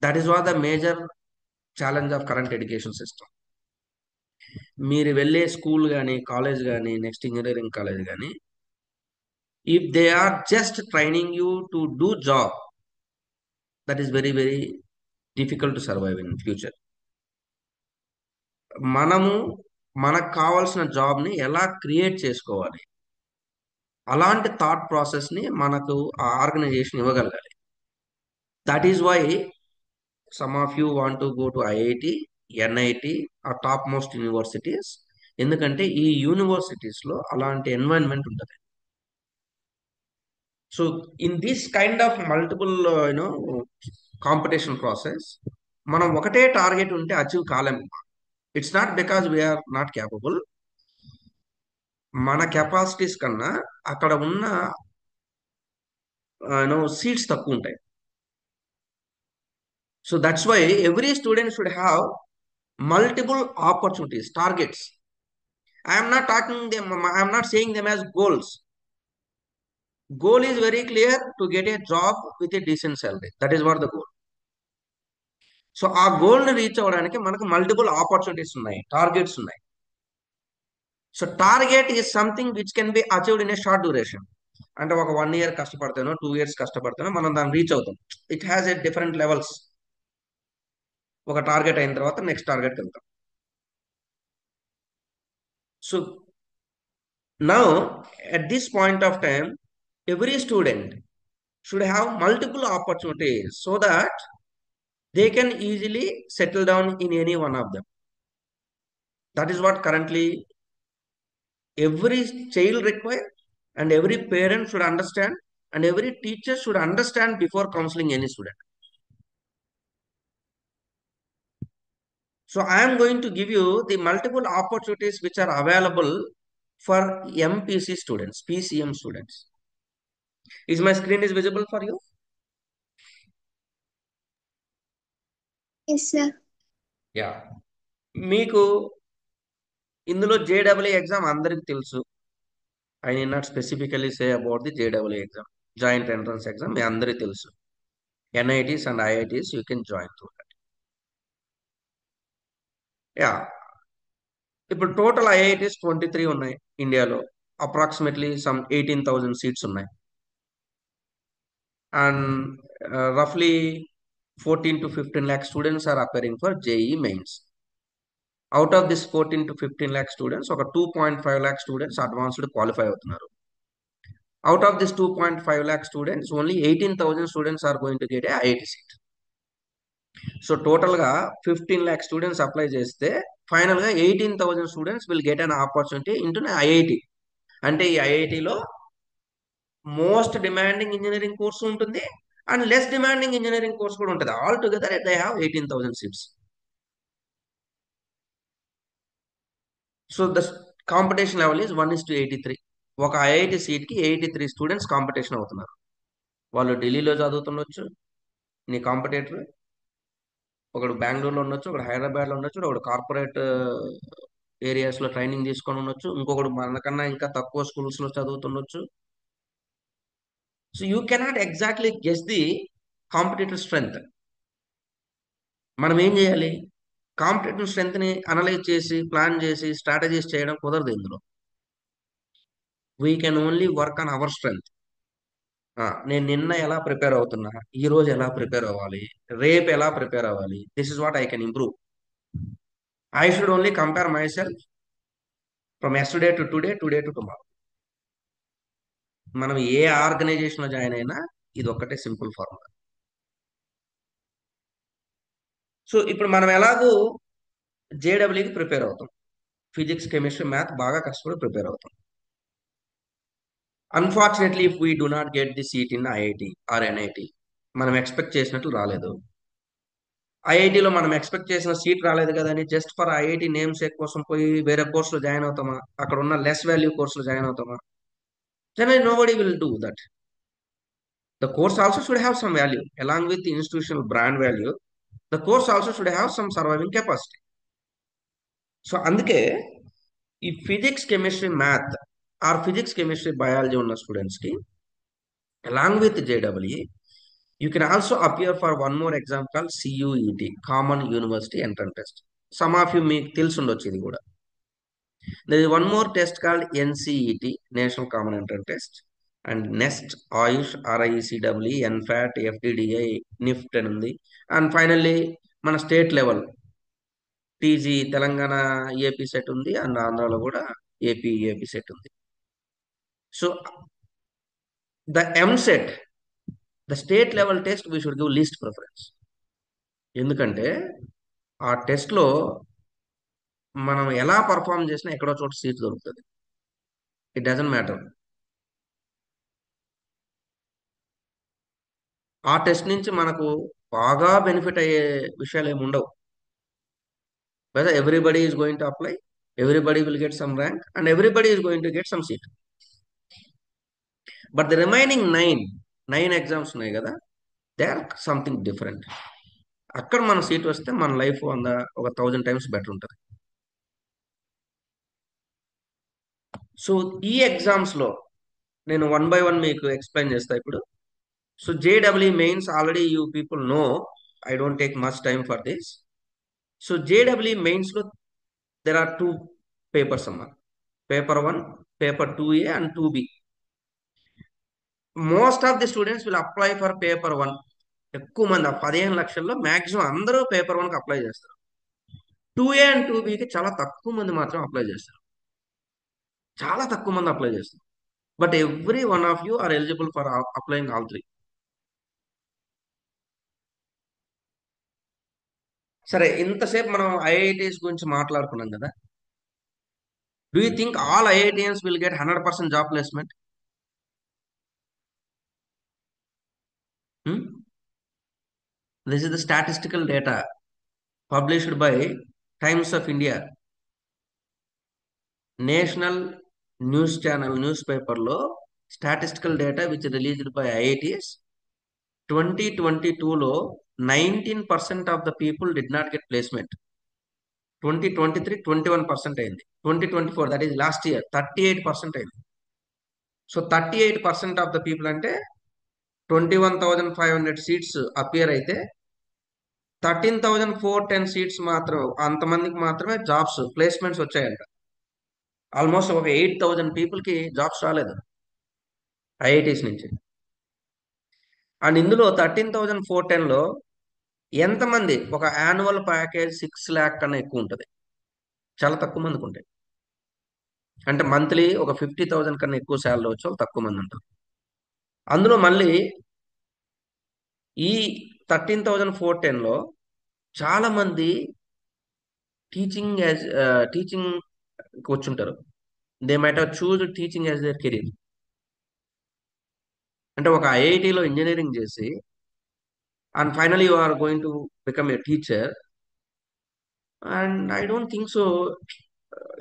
Speaker 1: That is what the major challenge of current education system. మీరు వెళ్ళే స్కూల్ కానీ కాలేజ్ కానీ నెక్స్ట్ ఇంజనీరింగ్ కాలేజ్ కానీ, if they are just training you to do job, that is very very difficult to survive in future. మనము మనకు కావాల్సిన జాబ్ని ఎలా క్రియేట్ చేసుకోవాలి, అలాంటి థాట్ ప్రాసెస్ని మనకు ఆ ఆర్గనైజేషన్ ఇవ్వగలగాలి. That is why some of you want to go to IIT, NIT ఆ టాప్ మోస్ట్ యూనివర్సిటీస్. ఎందుకంటే ఈ యూనివర్సిటీస్లో అలాంటి ఎన్వైరన్మెంట్ ఉంటుంది. So in this kind of multiple competition process, మనం ఒకటే టార్గెట్ ఉంటే అచీవ్ కాలేము. It's not because we are not capable. మన కెపాసిటీస్ కన్నా అక్కడ ఉన్న సీట్స్ తక్కువ ఉంటాయి. So that's why every student should have multiple opportunities, targets. I am not saying them as goals. Goal is very clear, to get a job with a decent salary. That is what the goal. So ఆ goal ని reach అవ్వడానికి మనకు multiple opportunities ఉన్నాయి, targets ఉన్నాయి. So target is something which can be achieved in a short duration. అంటే ఒక 1 year కష్టపడతానో 2 years కష్టపడతానో మనం దాన్ని రీచ్ అవుతాం. It has a different levels. ఒక టార్గెట్ అయిన తర్వాత నెక్స్ట్ టార్గెట్కి వెళ్తాం. So now at this point of time, every student should have multiple opportunities so that they can easily settle down in any one of them. That is what currently every child requires, and every parent should understand, and every teacher should understand before counseling any student. So I am going to give you the multiple opportunities which are available for MPC students, PCM students. Is my screen is visible for you?
Speaker 3: Yes, sir.
Speaker 1: Yeah. మీకు ఇందులో JW exam అందరికి తెలుసు. I need not specifically say about the జేడబ్ల్యూ exam, joint entrance exam మీ అందరికీ తెలుసు. NITs and IITs you can join through that. Yeah, ఇప్పుడు total IITs 23 ఉన్నాయి ఇండియాలో. అప్రాక్సిమేట్లీ సమ్ 18,000 సీట్స్ ఉన్నాయి. అండ్ రఫ్లీ 14 to 15 lakh students are appearing for JEE Mains. Out of this 14 to 15 lakh students, ఒక 2.5 lakh students advanced qualify అవుతున్నారు. Out of this 2.5 lakh students, only 18,000 students are going to get a IIT seat. So total ga 15 lakh students apply cheste, final ga 18,000 students will get an opportunity into an IIT. Ante ee IIT lo most demanding engineering course untundi and less demanding engineering course kuda untadi. All together they have 18,000 seats. So the competition level is 1:83. ఒక IIT సీట్కి 83 students competition అవుతున్నారు. వాళ్ళు ఢిల్లీలో చదువుతుండొచ్చు, నీ competitor ఒకడు బెంగళూరులో ఉండొచ్చు, ఒకడు హైదరాబాద్లో ఉండొచ్చు, ఒకడు కార్పొరేట్ ఏరియాస్లో ట్రైనింగ్ తీసుకొని ఉండొచ్చు, ఇంకొకడు మనకన్నా ఇంకా తక్కువ స్కూల్స్లో చదువుతుండొచ్చు. So you cannot exactly guess the competitive strength. మనం ఏం చేయాలి? కాంపిటేటివ్ స్ట్రెంగ్త్ని అనలైజ్ చేసి ప్లాన్ చేసి స్ట్రాటజీస్ చేయడం కుదరదు ఇందులో. We can only work on our strength. నేను నిన్న ఎలా ప్రిపేర్ అవుతున్నా, ఈ రోజు ఎలా ప్రిపేర్ అవ్వాలి, రేపు ఎలా ప్రిపేర్ అవ్వాలి, this is what I can improve. I should only compare my self from yesterday to today, today to tomorrow. మనం ఏ ఆర్గనైజేషన్లో జాయిన్ అయినా ఇది ఒక్కటే సింపుల్ ఫార్ములా. సో ఇప్పుడు మనం ఎలాగూ జేడబ్ల్యూకి ప్రిపేర్ అవుతాం, ఫిజిక్స్ కెమిస్ట్రీ మ్యాథ్ బాగా కష్టపడి ప్రిపేర్ అవుతాం. Unfortunately if we do not get the seat in IIT or NIT, మనం ఎక్స్పెక్ట్ చేసినట్లు రాలేదు, ఐఐటిలో మనం ఎక్స్పెక్ట్ చేసిన సీట్ రాలేదు కదని just for IIT name sake కోసం పోయి వేరే కోర్సులో జాయిన్ అవుతామా? అక్కడ ఉన్న లెస్ వాల్యూ కోర్సులో జాయిన్ అవుతామా? Generally nobody will do that. The course also should have some value along with the institutional brand value. The course also should have some surviving capacity. So అందుకే ఈ physics chemistry math or physics chemistry biology ఉన్న స్టూడెంట్స్కి along with జేడబ్ల్యూ you can also appear for one more exam call CUET, common university entrance test. Some of you మీకు తెలిసి ఉండొచ్చు ఇది కూడా. There is one more test called NCET, national common entrance test, and next AYUSH, RICW, NFAT, FDDI, NIFT అని ఉంది. And finally మన state level TG Telangana AP set ఉంది, and ఆంధ్రాలో కూడా ఏపీ సెట్ ఉంది. So the EAMCET, the state level test we should give least preference. ఎందుకంటే ఆ టెస్ట్లో మనం ఎలా పర్ఫామ్ చేసినా ఎక్కడో చోట సీట్ దొరుకుతుంది. It doesn't matter. ఆ టెస్ట్ నుంచి మనకు బాగా బెనిఫిట్ అయ్యే విషయాలు ఏమి ఉండవు. Whether everybody is going to apply, everybody will get some rank, and everybody is going to get some seat. But the remaining nine exams ఉన్నాయి కదా, దే ఆర్ సంథింగ్ డిఫరెంట్. అక్కడ మన సీట్ వస్తే మన లైఫ్ ఒక 1000 టైమ్స్ బెటర్ ఉంటుంది. So ఈ ఎగ్జామ్స్లో నేను వన్ బై వన్ మీకు ఎక్స్ప్లెయిన్ చేస్తా ఇప్పుడు. So JW mains already you people no, I don't take much time for this. So JW మెయిన్స్లో దెర్ ఆర్ 2 పేపర్స్ అమ్మా. Paper 1, paper 2A and 2B. Most of the students will apply for paper 1. ఎక్కువ మంది, ఆ 15 లక్షల్లో maximum అందరూ paper 1కి apply చేస్తారు. 2A and 2Bకి చాలా తక్కువ మంది మాత్రం అప్లై చేస్తారు. చాలా తక్కువ మంది అప్లై చేస్తారు. But every one of you are eligible for applying all 3. సరే, ఇంతసేపు మనం ఐఐటీస్ గురించి మాట్లాడుకున్నాం కదా. Do you think all IITians will get 100% job placement? This is the statistical data published by Times of India, national news channel news పేపర్లో statistical data which released by IITs. 2022లో 19% of the people did not get placement. 2023 21% అయింది. 2024 that is lost year 38% అయింది. So 38% of the people అంటే 21,500 seats appear అయితే 13,410 seats మాత్రం, అంతమందికి మాత్రమే jobs placements వచ్చాయంట. ఆల్మోస్ట్ ఒక 8,000 పీపుల్కి జాబ్స్ రాలేదు ఐఐటీస్ నుంచి. అండ్ ఇందులో 13,410లో ఎంతమంది ఒక యాన్యువల్ ప్యాకేజ్ 6 lakh కన్నా ఎక్కువ ఉంటుంది? చాలా తక్కువ మందికి ఉంటాయి. అంటే మంత్లీ ఒక 50,000 కన్నా ఎక్కువ శాలరీ వచ్చే వాళ్ళు తక్కువ మంది ఉంటారు. అందులో మళ్ళీ ఈ 13,410లో చాలా మంది టీచింగ్ వచ్చుంటారు. They might have choose teaching as their career. అంటే ఒక ఐఐటిలో ఇంజనీరింగ్ చేసి and finally you are going to become a teacher, and I don't think so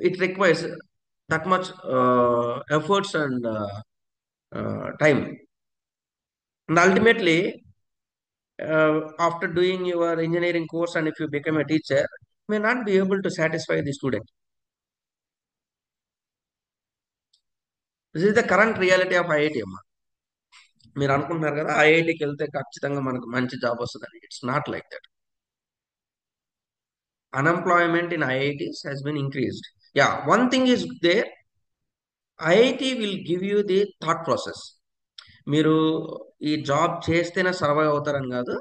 Speaker 1: it requires that much efforts and time. And ultimately after doing your engineering course and if you become a teacher, may not be able to satisfy the student. This is the current reality of IIT అమ్మా. మీరు అనుకుంటున్నారు కదా ఐఐటికి వెళ్తే ఖచ్చితంగా మనకు మంచి job వస్తుందని. It's not like that. Unemployment in IITs has been increased. Yeah, one thing is there. IIT will give you the thought process. మీరు ఈ జాబ్ చేస్తేనే సర్వైవ్ అవుతారని కాదు.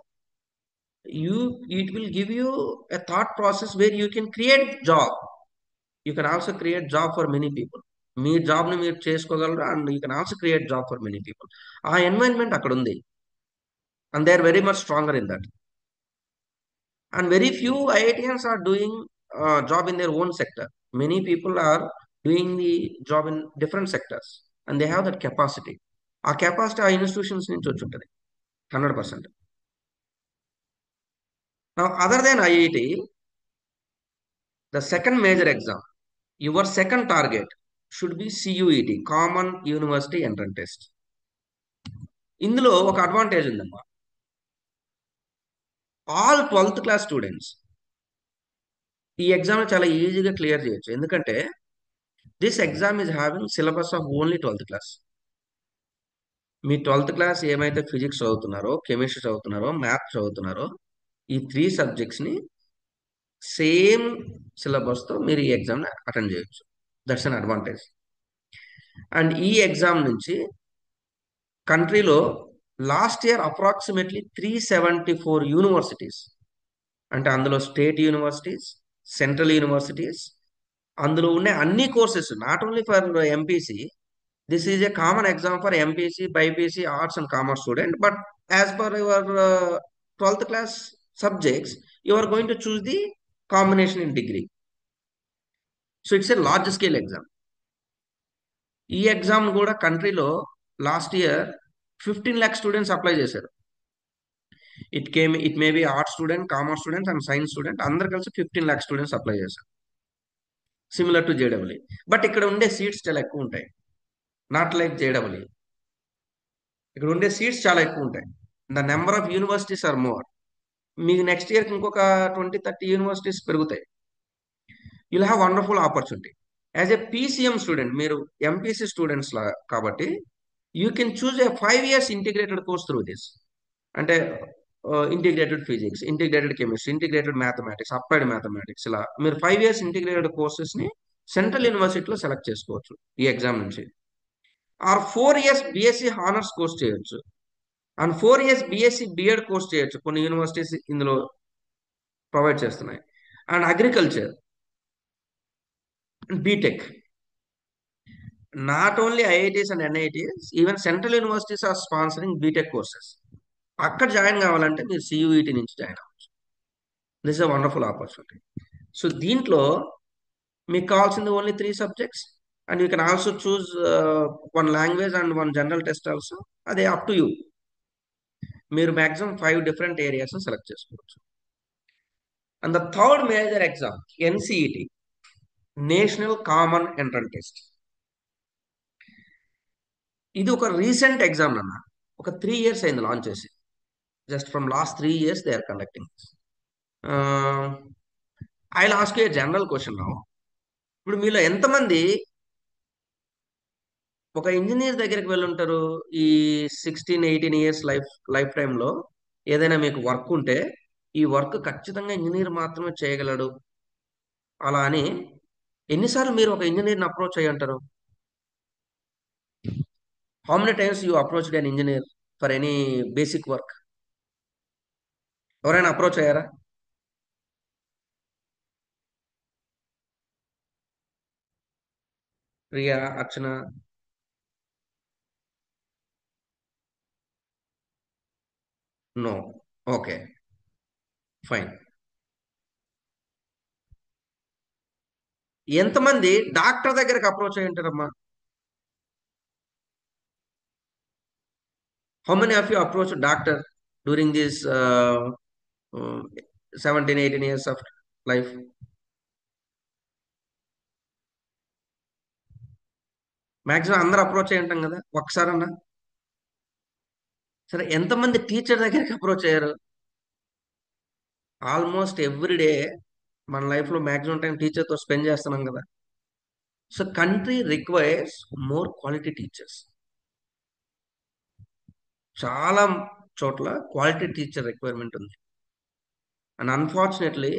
Speaker 1: You it will give you a thought process where you can create job. You can also create job for many people. మీ job ని మీరు చేసుకోగలరు and you can also create job for many people. ఆ environment అక్కడ ఉంది and they are very much stronger in that. And very few IITians are doing job in their own sector. Many people are doing the job in different sectors and they have that capacity. ఆ capacity ఆ institutions నుంచి వచ్చి ఉంటుంది 100%. Now, other than IIT, the second major exam, your second target should be CUET, Common University Entrance Test. ఇందులో ఒక advantage ఉందమ్మా. All 12th class students ఈ exam చాలా ఈజీగా క్లియర్ చేయొచ్చు. ఎందుకంటే this exam is having syllabus of only 12th class. Me 12th class ఏమైతే physics చదువుతున్నారో, chemistry చదువుతున్నారో, maths చదువుతున్నారో, ఈ 3 సబ్జెక్ట్స్ని సేమ్ సిలబస్తో మీరు ఈ ఎగ్జామ్ని అటెండ్ చేయొచ్చు. That's an advantage. అండ్ ఈ ఎగ్జామ్ నుంచి కంట్రీలో లాస్ట్ ఇయర్ అప్రాక్సిమేట్లీ 374 యూనివర్సిటీస్, అంటే అందులో స్టేట్ యూనివర్సిటీస్, సెంట్రల్ యూనివర్సిటీస్, అందులో ఉండే అన్ని courses, not only for MPC. This is a common exam for MPC, BPC, Arts and Commerce student. But as per your 12th class subjects, you are going to choose the combination in degree. So it's a large scale exam. ఈ exam కూడా కంట్రీలో last year 15 lakh students apply చేశారు. It may be arts student, commerce student and science student అందరు కలిసి 15 lakh students apply చేశారు, similar to జేడబ్ల్యూ. But ఇక్కడ ఉండే సీట్స్ చాలా ఎక్కువ ఉంటాయి, నాట్ లైక్ జేడబ్ల్యూ. ఇక్కడ ఉండే సీట్స్ చాలా ఎక్కువ ఉంటాయి. The number of universities are more. మీకు నెక్స్ట్ ఇయర్కి ఇంకొక 20-30 యూనివర్సిటీస్ పెరుగుతాయి. You'll have wonderful opportunity. As a PCM student, మీరు ఎంపీసీ స్టూడెంట్స్ లా కాబట్టి you can choose a 5 years integrated course through this. అంటే integrated physics, integrated chemistry, integrated mathematics, applied mathematics, ఇలా మీరు 5 years ఇంటిగ్రేటెడ్ కోర్సెస్ని సెంట్రల్ యూనివర్సిటీలో select చేసుకోవచ్చు ఈ ఎగ్జామ్ నుంచి. Or 4 years BSc honours course చేయొచ్చు and 4 years BSc BEd course చేయొచ్చు. కొన్ని యూనివర్సిటీస్ ఇందులో ప్రొవైడ్ చేస్తున్నాయి. And agriculture, BTech. Not only IITs and NITs, even central universities are sponsoring BTech courses. అక్కడ జాయిన్ కావాలంటే మీరు సియూఈటీ నుంచి జాయిన్ అవ్వచ్చు. This is a wonderful opportunity. So దీంట్లో మీకు కావాల్సింది only 3 subjects and you can also choose 1 language and 1 general test also. అదే up to you. మీరు మ్యాక్సిమం 5 different areas సెలెక్ట్ చేసుకోవచ్చు. And the third major exam NCET, national common entrance test. ఇది ఒక recent exam అన్న. ఒక 3 years అయింది launch చేసి. Just from last 3 years they are conducting. I will ask you a general question now. ఇప్పుడు మీలో ఎంతమంది ఒక ఇంజనీర్ దగ్గరికి వెళ్ళి ఉంటారు ఈ 16-18 years లైఫ్ టైంలో? ఏదైనా మీకు వర్క్ ఉంటే ఈ వర్క్ ఖచ్చితంగా ఇంజనీర్ మాత్రమే చేయగలడు అలా అని ఎన్నిసార్లు మీరు ఒక ఇంజనీర్ని అప్రోచ్ అయ్యి అంటారు? How many times you approached an engineer for any basic work? ఎవరైనా అప్రోచ్ అయ్యారా? Priya, Archana? No. Okay, fine. ఎంతమంది డాక్టర్ దగ్గరికి అప్రోచ్ అయ్యి ఉంటారమ్మా? How many of you approach doctor during this 17-18 years of life? Maximum అందరూ అప్రోచ్ అయ్యి ఉంటాం కదా ఒకసారన్నా. సరే, ఎంతమంది టీచర్ దగ్గరికి అప్రోచ్ అయ్యారు? ఆల్మోస్ట్ ఎవ్రీ డే మన లైఫ్లో మ్యాక్సిమం టైం టీచర్తో స్పెండ్ చేస్తున్నాం కదా. So country requires more quality teachers. చాలా చోట్ల క్వాలిటీ టీచర్ రిక్వైర్మెంట్ ఉంది. And unfortunately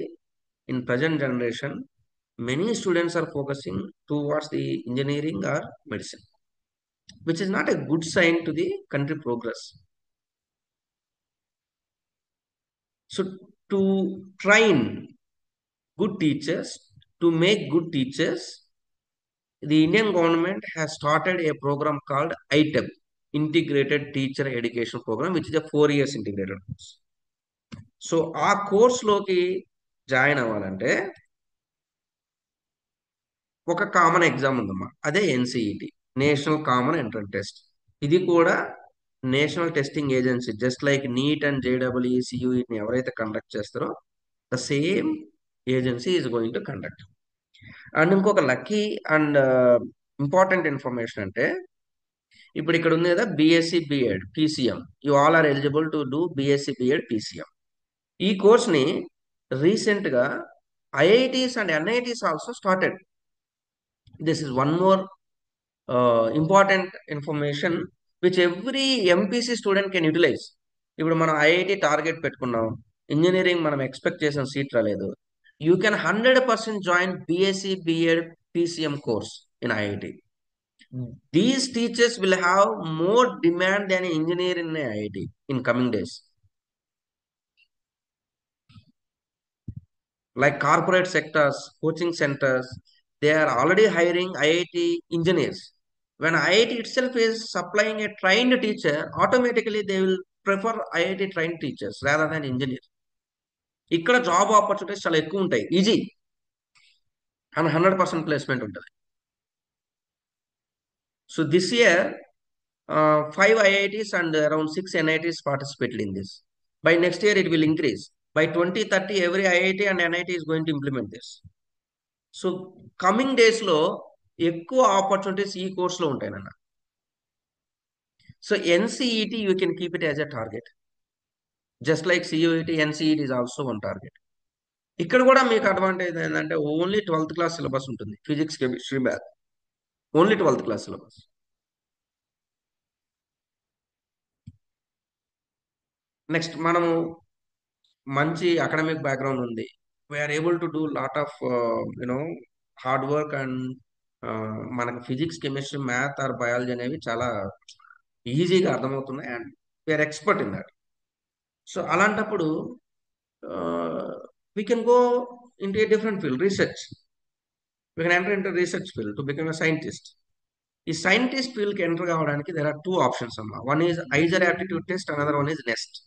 Speaker 1: in present generation many students are focusing towards the engineering or medicine, which is not a good sign to the country progress. So to train good teachers, to make good teachers, the Indian government has started a program called ITEP, Integrated Teacher Education Program, which is a 4 years integrated course. So ఆ కోర్స్లోకి join అవ్వాలంటే ఒక common exam ఉందమ్మా, అదే NCET, national common entrance test. ఇది కూడా national testing agency, just like NEET and జేడబ్ల్యూఈ సియూఈని ఎవరైతే కండక్ట్ చేస్తారో the same agency is going to conduct. And ఇంకొక లక్కీ అండ్ ఇంపార్టెంట్ ఇన్ఫర్మేషన్ అంటే, ఇప్పుడు ఇక్కడ ఉంది కదా BSc BEd PCM, you all are eligible to do BSc BEd PCM. ఈ కోర్స్ని రీసెంట్గా IITs and NITs also started. This is one more important information which every MPC student can utilize. ఇప్పుడు మనం ఐఐటి టార్గెట్ పెట్టుకున్నాం, engineering మనం expect చేసిన seat రాలేదు, you can 100% join BSc BEd PCM course in IIT. These teachers will have more demand than an engineer in IIT in coming days. Like corporate sectors, coaching centers, they are already hiring IIT engineers. When IIT itself is supplying a trained teacher, automatically they will prefer IIT trained teachers rather than engineers. ఇక్కడ job opportunities చాలా ఎక్కువ ఉంటాయి, easy and 100% placement ఉంటుంది. So this year 5 IITs and around 6 NITs participated in this. By next year, it will increase. By 2030, every IIT and NIT is going to implement this. So, coming days లో ఎక్కువ opportunities ఈ కోర్స్లో ఉంటాయన్న. So NCET you can keep it as a target, just like CUET, NCET is also one target. ఇక్కడ కూడా మీకు advantage ఏంటంటే only 12th class syllabus ఉంటుంది, physics chemistry math, only 12th class syllabus. Next మనము మంచి అకాడమిక్ బ్యాక్గ్రౌండ్ ఉంది, we are able to do lot of you know hard work and మనకు physics chemistry math or biology అనేవి చాలా ఈజీగా అర్థమవుతున్నాయి and we are expert in that. So అలాంటప్పుడు we can go into a different field, research. We can enter into research field to become a scientist. ఈ scientist ఫీల్డ్కి enter కావడానికి there are 2 options అమ్మా. One is IISER aptitude test, another one is NEST.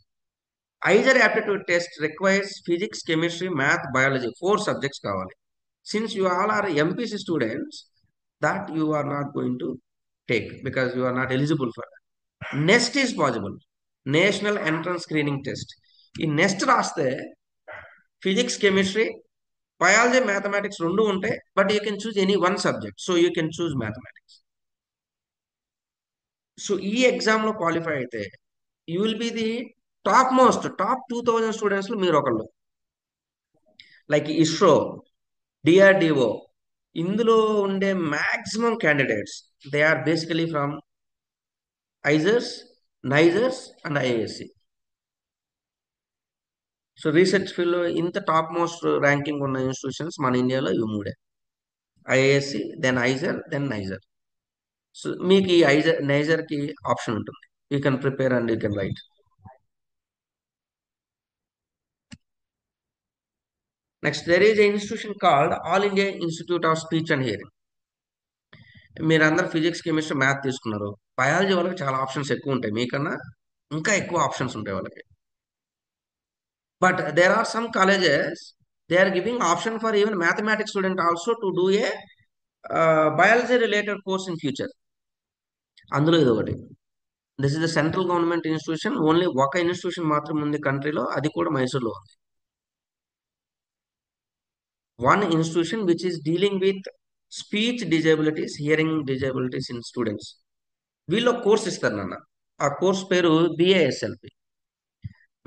Speaker 1: Either aptitude test requires physics, chemistry, math, biology, 4 subjects kavali. Since you all are MPC students, that you are not going to take because you are not eligible for that. Nest is possible, National Entrance Screening Test. In Nest raste physics, chemistry, biology, mathematics rendu untayi, but you can choose any one subject. So you can choose mathematics. So ee exam lo qualify aithe you will be the top 2000 స్టూడెంట్స్లో మీరు ఒకళ్ళు. Like ISRO, DRDO, ఇందులో ఉండే maximum candidates they are basically from IISERs, NISERs and IISc. So research ఫీల్డ్లో ఇంత top most ranking ఉన్న institutions మన ఇండియాలో ఇవి 3, IISc, then IISER, then NISER. So మీకు ఈ నైజర్కి ఆప్షన్ ఉంటుంది, you can prepare and you can write. Next, there is an institution called All India Institute of Speech and Hearing. మీరు అందరు ఫిజిక్స్, కెమిస్ట్రీ, మ్యాథ్ తీసుకున్నారు, బయాలజీ వాళ్ళకి చాలా options ఎక్కువ ఉంటాయి, మీకన్నా ఇంకా ఎక్కువ ఆప్షన్స్ ఉంటాయి వాళ్ళకి. But there are some colleges they are giving option for even mathematics student also to do a biology related course in future. అందులో ఇది ఒకటి. This is the central government institution, only ఒక ఇన్స్టిట్యూషన్ మాత్రం ఉంది కంట్రీలో, అది కూడా మైసూర్లో ఉంది. One institution which is dealing with speech disabilities, hearing disabilities in students. వీళ్ళు కోర్స్ ఇస్తారు నాన్న, ఆ కోర్స్ పేరు BASLP,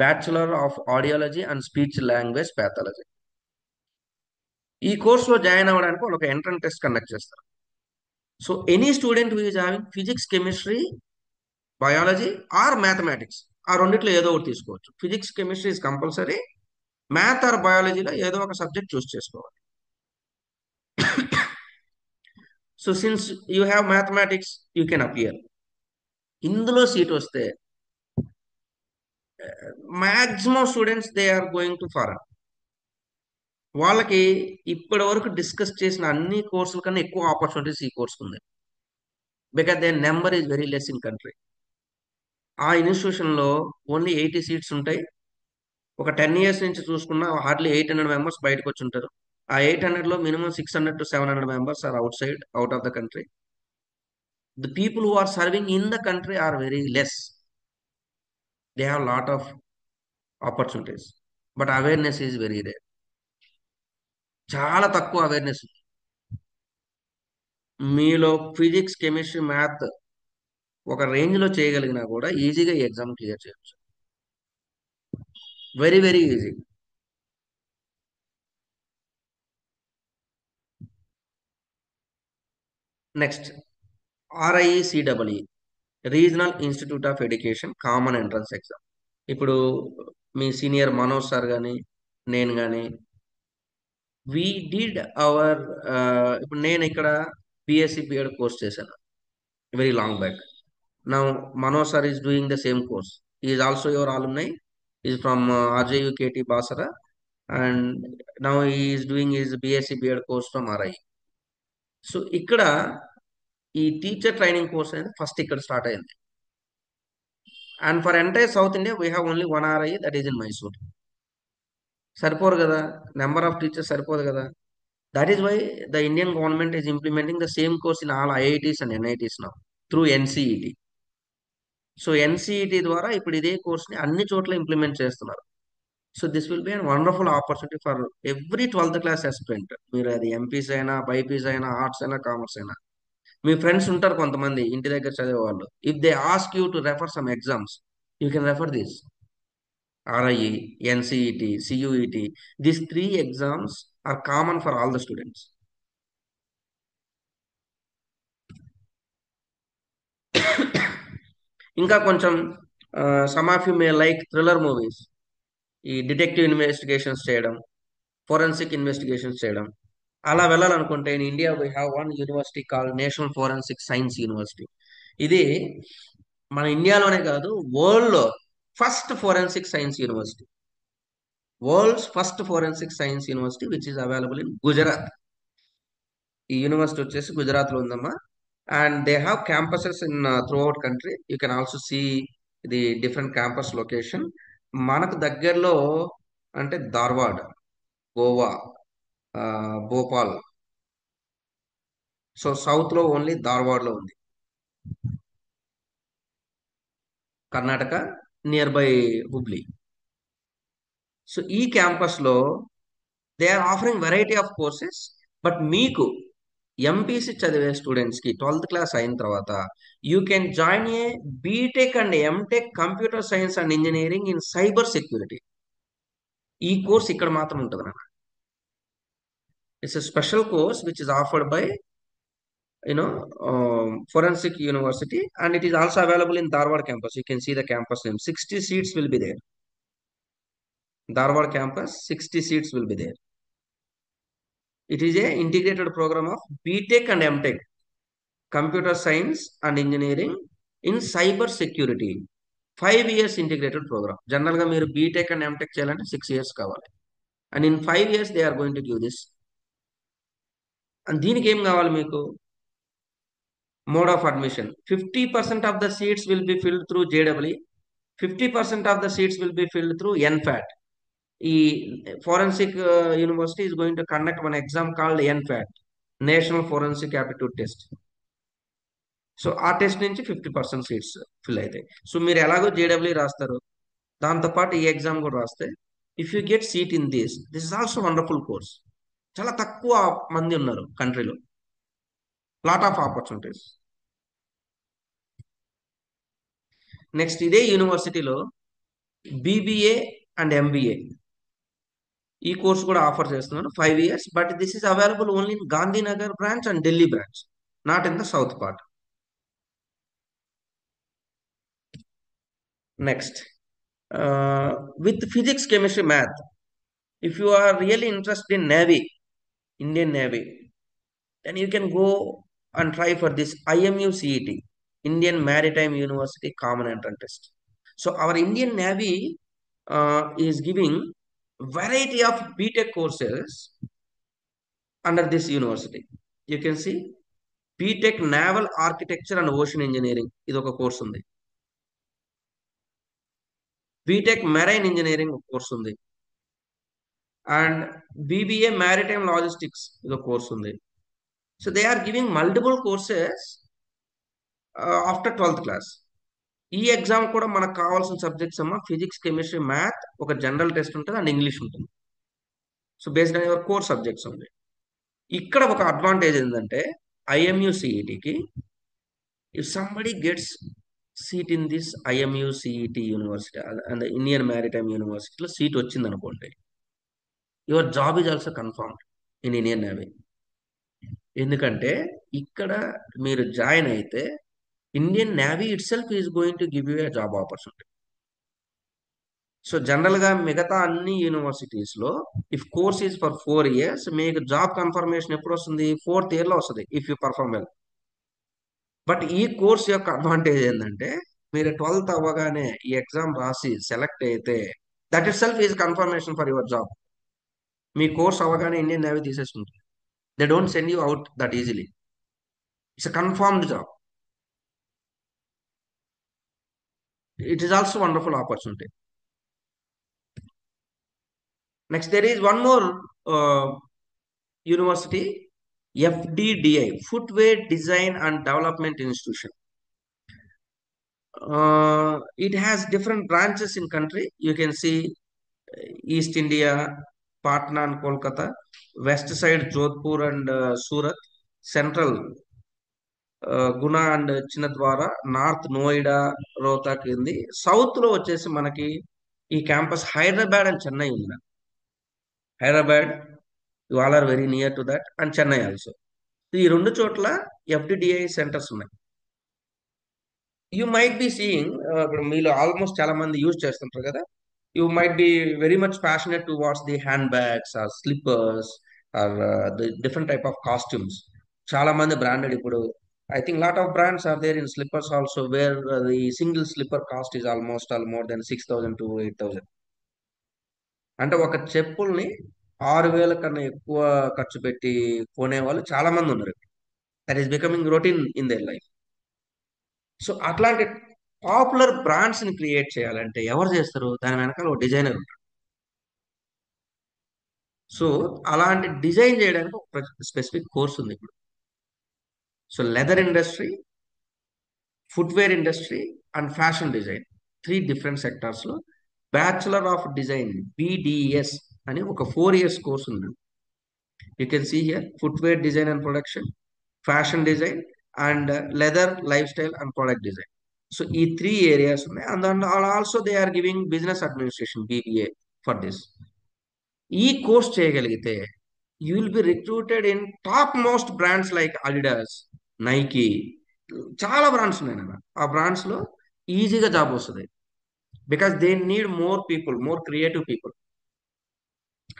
Speaker 1: bachelor of audiology and speech language pathology. ఈ కోర్సులో జాయిన్ అవ్వడానికి వాళ్ళు ఒక ఎంట్రన్స్ టెస్ట్ కండక్ట్ చేస్తారు. So any student who is having physics, chemistry, biology or mathematics, ఆ రెండిట్లో ఏదో ఒకటి తీసుకోవచ్చు. Physics, chemistry is compulsory. Math or బయాలజీలో ఏదో ఒక సబ్జెక్ట్ చూస్ చేసుకోవాలి. So since you have mathematics, you can appear. ఇందులో సీట్ వస్తే maximum students they are going to foreign. వాళ్ళకి ఇప్పటి వరకు డిస్కస్ చేసిన అన్ని కోర్సుల కన్నా ఎక్కువ ఆపర్చునిటీస్ ఈ కోర్స్ ఉంది. Because they number is very less in country. ఆ ఇన్స్టిట్యూషన్లో ఓన్లీ 80 సీట్స్ ఉంటాయి. ఒక 10 ఇయర్స్ నుంచి చూసుకున్న హార్డ్లీ 800 మెంబర్స్ బయటకు వచ్చి ఉంటారు. ఆ 800లో minimum 600 to 700 members are out of the country. The people who are serving in the country are very less. They have lot of opportunities, but awareness is very rare. చాలా తక్కువ awareness. మీలో physics, chemistry, math ఒక రేంజ్లో చేయగలిగినా కూడా ఈజీగా ఈ exam clear చేయొచ్చు. Very very easy. Next RIECEE, regional institute of education common entrance exam. ఇప్పుడు మీ సీనియర్ మనోజ్ సార్ కానీ నేను కానీ వి డిడ్ అవర్, ఇప్పుడు నేను ఇక్కడ బిఎస్సి బిఎడ్ కోర్స్ చేశాను very long back. Now Manoj sir is doing the same course. Is also your alumni. Is from RJUKT Basara, and now is doing is BSc BEd course from RI. So ఇక్కడ ఈ teacher training course అనేది first ఇక్కడ start అయింది. And for entire south India we have only 1 RI, that is in Mysore. సరిపోరు కదా, number of teachers సరిపోదు కదా. That is why the Indian government is implementing the same course in all IITs and NITs now through NCET. So NCET ద్వారా ఇప్పుడు ఇదే కోర్స్ని అన్ని చోట్ల ఇంప్లిమెంట్ చేస్తున్నారు. So this will be an wonderful opportunity for every 12th class aspirant. మీరు అది MPs అయినా, బైపీస్ అయినా, ఆర్ట్స్ అయినా, కామర్స్ అయినా. మీ ఫ్రెండ్స్ ఉంటారు కొంతమంది ఇంటి దగ్గర చదివేవాళ్ళు. If they ask you to refer some exams, you can refer this RIE, NCET, CUET. These 3 exams are common for all the students. ఇంకా కొంచెం some of you may like thriller movies. ఈ detective investigations చేయడం, forensic investigations చేయడం, అలా వెళ్ళాలనుకుంటే in India we have one university called national forensic science university. ఇది మన ఇండియాలోనే కాదు, వరల్డ్లో first forensic science university. World's first forensic science university which is available in Gujarat. ఈ యూనివర్సిటీ వచ్చేసి గుజరాత్లో ఉందమ్మా. And they have campuses in throughout country. You can also see the different campus location. మనకు దగ్గరలో అంటే ధార్వాడ్, గోవా, భోపాల్. సో సౌత్లో only ధార్వాడ్లో ఉంది. Karnataka near by Hubli. So ఈ క్యాంపస్లో they are offering variety of courses. But మీకు ఎంపీసీ చదివే స్టూడెంట్స్కి 12th క్లాస్ అయిన తర్వాత you can join a BTech and MTech computer science and engineering in cyber security. ఈ కోర్స్ ఇక్కడ మాత్రం ఉంటుంది అన్న. It's a special course which is offered by Forensic University, and it is also available in Dharwad campus. You can see the campus name. 60 seats will be there. Dharwad campus, 60 seats will be there. It is a integrated program of BTech and MTech, Computer Science and Engineering in Cyber Security. 5 years integrated program. General ga మీరు BTech and MTech చేయాలంటే 6 years కావాలి. And in 5 years they are going to give this. And దీనికి ఏం కావాలి మీకు? Mode of admission. 50% of the seats will be filled through JEE. 50% of the seats will be filled through NFAT. ఈ Forensic University is going to conduct one exam called NFAT, National Forensic Aptitude Test. So ఆ test నుంచి 50% seats fill అవుతాయి. So మీరు ఎలాగో JEE రాస్తారు, దాంతోపాటు ఈ exam కూడా రాస్తే if you get seat in this is also wonderful course. చాలా తక్కువ మంది ఉన్నారు కంట్రీలో. Lot of opportunities. నెక్స్ట్ ఇదే యూనివర్సిటీలో BBA అండ్ MBA ఈ కోర్స్ కూడా ఆఫర్ చేస్తున్నాను 5 years. But this is available only in Gandhinagar branch and Delhi branch. not in the south part. Next, with physics, chemistry, math, if you are really interested in Navy, Indian Navy, then you can go and try for this IMU CET, Indian Maritime University Common Entrance Test. So our Indian Navy is giving variety of BTech courses under this university. You can see BTech Naval Architecture and Ocean Engineering. ఇది ఒక course ఉంది. BTech Marine Engineering ఒక course ఉంది. And BBA Maritime Logistics ఇది ఒక course ఉంది. So they are giving multiple courses after 12th class. ఈ exam కూడా మనకు కావాల్సిన సబ్జెక్ట్స్ అమ్మ ఫిజిక్స్, కెమిస్ట్రీ, మ్యాథ్, ఒక జనరల్ టెస్ట్ ఉంటుంది అండ్ ఇంగ్లీష్ ఉంటుంది. So based on your core subjects ఉంది. ఇక్కడ ఒక అడ్వాంటేజ్ ఏంటంటే ఐఎంయు సిఈటికి if somebody gets seat in this IMU CET university and Indian maritime యూనివర్సిటీలో సీట్ వచ్చింది అనుకోండి, your job is also confirmed in Indian navy. ఎందుకంటే ఇక్కడ మీరు జాయిన్ అయితే Indian navy itself is going to give you a job opportunity. So జనరల్గా మిగతా అన్ని యూనివర్సిటీస్లో if course is for 4 years మీకు జాబ్ కన్ఫర్మేషన్ ఎప్పుడు వస్తుంది? 4th yearలో వస్తుంది if you perform well. But ఈ కోర్స్ యొక్క అడ్వాంటేజ్ ఏంటంటే మీరు 12th అవ్వగానే ఈ ఎగ్జామ్ రాసి సెలెక్ట్ అయితే that itself is confirmation for your job. మీ కోర్స్ అవ్వగానే ఇండియన్ నేవీ తీసేసుకుంటుంది. They don't send you out that easily. It's a confirmed job. It is also wonderful opportunity. Next there is one more university, FDDI, Footwear Design and Development Institution. It has different branches in country. You can see East India, Patna and Kolkata, West side Jodhpur and Surat, Central Guna and Chinadwara, North Noida, Rohtak ఉంది. South లో వచ్చేసి మనకి ఈ campus Hyderabad and Chennai ఉంది. Hyderabad, you all are very near to that, and Chennai also. ఈ రెండు చోట్ల FDDI centres ఉన్నాయి. యూ మైట్ బి సీయింగ్, ఇప్పుడు మీలో ఆల్మోస్ట్ చాలా మంది యూజ్ చేస్తుంటారు కదా, you might be very much passionate to what's the hand bags or slippers or the different type of costumes. చాలా మంది బ్రాండెడ్ ఇప్పుడు I think lot of brands are there in slippers also where the single slipper cost is almost more than 6,000 to 8,000. అంటే ఒక చెప్పుల్ని 6,000 కన్నా ఎక్కువ ఖర్చు పెట్టి కొనే వాళ్ళు చాలా మంది ఉన్నారు. That is becoming routine in their life. So అట్లాంటి పాపులర్ బ్రాండ్స్ ని క్రియేట్ చేయాలంటే ఎవరు చేస్తారు? దాని వెనకాల ఒక డిజైనర్ ఉంటాడు. సో అలాంటి డిజైన్ చేయడానికి ఒక స్పెసిఫిక్ కోర్స్ ఉంది ఇప్పుడు. So leather industry, footwear industry and fashion design, 3 different sectors లో బ్యాచులర్ ఆఫ్ డిజైన్ BDS అని ఒక 4 years కోర్స్ ఉంది. You can see here footwear design and production, fashion design and leather life style and product design. So ఈ 3 areas ఉన్నాయి. And also they are giving business administration BBA for this. ఈ course చేయగలిగితే you will be recruited in top most brands like Adidas, Nike, చాలా brands ఉన్నాయి నాన్న. ఆ brands లో ఈజీగా జాబ్ వస్తుంది. Because they need more people, more creative people,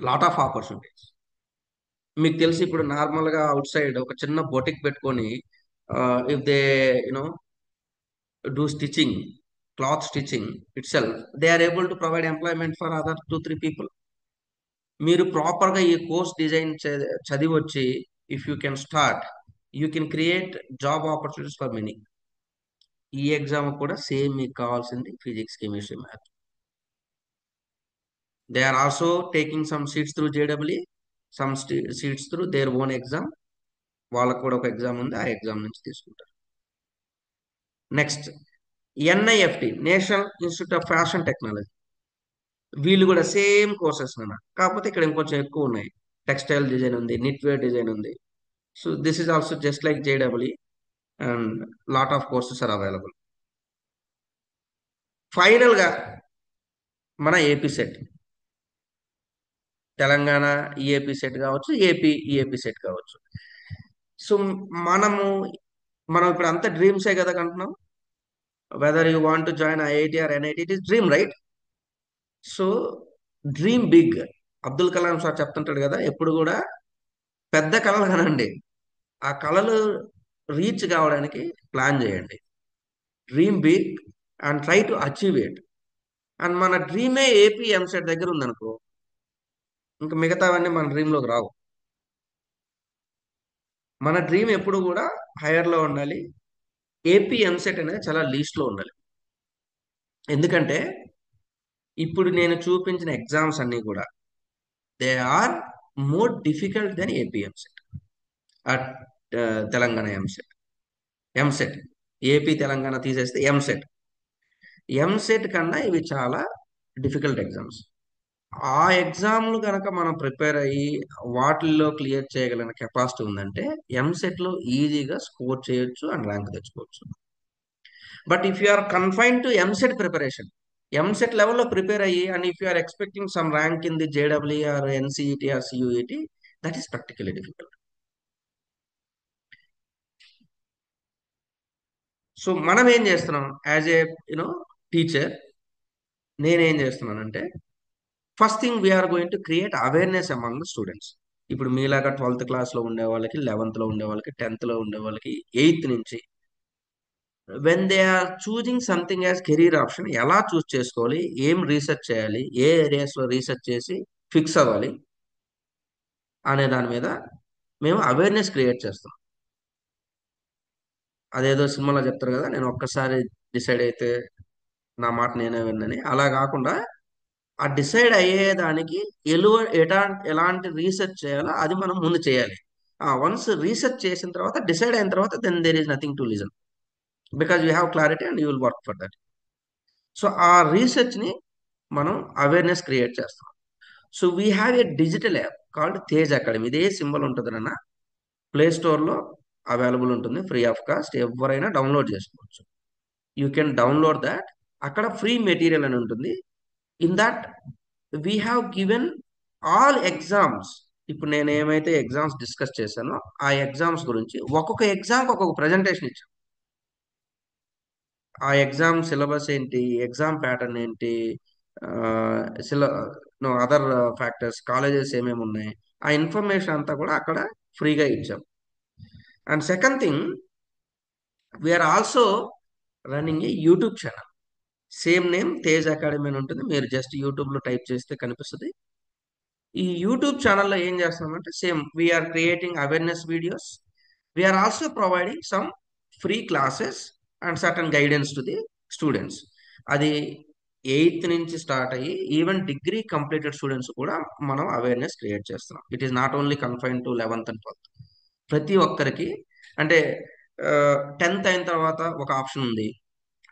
Speaker 1: lot of opportunities. మీకు తెలిసి ఇప్పుడు నార్మల్ గా అవుట్ సైడ్ ఒక చిన్న బొటిక్ పెట్టుకొని if they you know do stitching, cloth stitching itself, they are able to provide employment for other 2-3 people. మీరు proper గా ఈ కోర్స్ డిజైన్ చదివి వచ్చి if you can start, you can create job opportunities for many. ఈ exam కూడా same మీకు కావాల్సింది physics, chemistry, math. They are also taking some seats through JEE, some seats through their own exam. వాళ్ళకు కూడా ఒక exam ఉంది, ఆ exam నుంచి తీసుకుంటారు. Next NIFT, national institute of fashion technology. వీళ్ళు కూడా సేమ్ కోర్సెస్ అన్న, కాకపోతే ఇక్కడ ఇంకొంచెం ఎక్కువ ఉన్నాయి. టెక్స్టైల్ డిజైన్ ఉంది, నిట్ వేర్ డిజైన్ ఉంది. So this is also just like JEE and lot of courses are available. Final గా మన AP CET, Telangana EAP CET కావచ్చు, ఏపీ EAP సెట్ కావచ్చు. సో మనము మనం ఇప్పుడు అంతా డ్రీమ్సే కదా కంటున్నాం. Whether you want to join IIT or NIT, it is dream, right? So dream big. Abdul Kalam sir చెప్తుంటాడు కదా, ఎప్పుడు కూడా పెద్ద కళలు కనండి, ఆ కళలు రీచ్ కావడానికి ప్లాన్ చేయండి. Dream big and try to achieve it. And మన డ్రీమే ఏపీ ఎంసెట్ దగ్గర ఉందనుకో, ఇంకా మిగతావన్నీ మన డ్రీమ్లోకి రావు. మన డ్రీమ్ ఎప్పుడు కూడా హైయర్లో ఉండాలి. ఏపీ ఎంసెట్ అనేది చాలా లీస్ట్లో ఉండాలి. ఎందుకంటే ఇప్పుడు నేను చూపించిన ఎగ్జామ్స్ అన్నీ కూడా they are more difficult then AP EAMCET at Telangana EAMCET. EAMCET AP Telangana తీసేస్తే ఎంసెట్, ఎంసెట్ కన్నా ఇవి చాలా డిఫికల్ట్ ఎగ్జామ్స్. ఆ ఎగ్జామ్లు కనుక మనం ప్రిపేర్ అయ్యి వాటిల్లో క్లియర్ చేయగలిగిన కెపాసిటీ ఉందంటే ఎంసెట్లో ఈజీగా స్కోర్ చేయొచ్చు అండ్ ర్యాంక్ తెచ్చుకోవచ్చు. But if you are confine to EAMCET preparation, EAMCET లెవెల్లో ప్రిపేర్ అయ్యి and if you are expecting some rank in the JW or NCET or CUET, that is practically difficult. So మనం ఏం చేస్తున్నాం as a you know teacher, నేనేం చేస్తున్నానంటే first thing we're going to create awareness among the students. ఇప్పుడు మీలాగా 12th క్లాస్లో ఉండే వాళ్ళకి, 11th ఉండే వాళ్ళకి, 10th ఉండే వాళ్ళకి, 8th నుంచి when they are choosing something as career option, ఎలా చూస్ చేసుకోవాలి, ఏం రీసెర్చ్ చేయాలి, ఏ ఏరియాస్లో రీసెర్చ్ చేసి ఫిక్స్ అవ్వాలి అనే దాని మీద మేము అవేర్నెస్ క్రియేట్ చేస్తాం. అదేదో సినిమాలో చెప్తారు కదా, నేను ఒక్కసారి డిసైడ్ అయితే నా మాట నేనే విన్నని, అలా కాకుండా ఆ డిసైడ్ అయ్యేదానికి ఎలాంటి రీసెర్చ్ చేయాలో అది మనం ముందు చేయాలి. వన్స్ రీసెర్చ్ చేసిన తర్వాత, డిసైడ్ అయిన తర్వాత, then there is nothing to listen because you have clarity and you will work for that. So ఆ రీసెర్చ్ని మనం అవేర్నెస్ క్రియేట్ చేస్తాం. So we have a digital app called Tej Academy. ఇదే సింబల్ ఉంటుంది అన్న, ప్లే స్టోర్లో అవైలబుల్ ఉంటుంది, ఫ్రీ ఆఫ్ కాస్ట్, ఎవరైనా డౌన్లోడ్ చేసుకోవచ్చు. You can download that. అక్కడ ఫ్రీ మెటీరియల్ అని ఉంటుంది. In that we have given all exams. ఇప్పుడు నేను ఏమైతే ఎగ్జామ్స్ డిస్కస్ చేశానో ఆ ఎగ్జామ్స్ గురించి ఒక్కొక్క ఎగ్జామ్కి ఒక్కొక్క ప్రజెంటేషన్ ఇచ్చాం. ఆ ఎగ్జామ్ సిలబస్ ఏంటి, ఎగ్జామ్ ప్యాటర్న్ ఏంటి, సిల అదర్ ఫ్యాక్టర్స్, కాలేజెస్ ఏమేమి ఉన్నాయి, ఆ ఇన్ఫర్మేషన్ అంతా కూడా అక్కడ ఫ్రీగా ఇచ్చాం. And second thing, we are also running a YouTube channel. Same name Tej Academy అని ఉంటుంది, మీరు జస్ట్ యూట్యూబ్లో టైప్ చేస్తే కనిపిస్తుంది. ఈ యూట్యూబ్ ఛానల్లో ఏం చేస్తున్నామంటే same we are creating awareness videos. We are also providing some free classes and certain guidance to the students. అది 8th నుంచి స్టార్ట్ అయ్యి ఈవెన్ డిగ్రీ కంప్లీటెడ్ స్టూడెంట్స్ కూడా మనం అవేర్నెస్ క్రియేట్ చేస్తున్నాం. It is not only confine to 11th and 12th. ప్రతి ఒక్కరికి, అంటే 10th అయిన తర్వాత ఒక ఆప్షన్ ఉంది,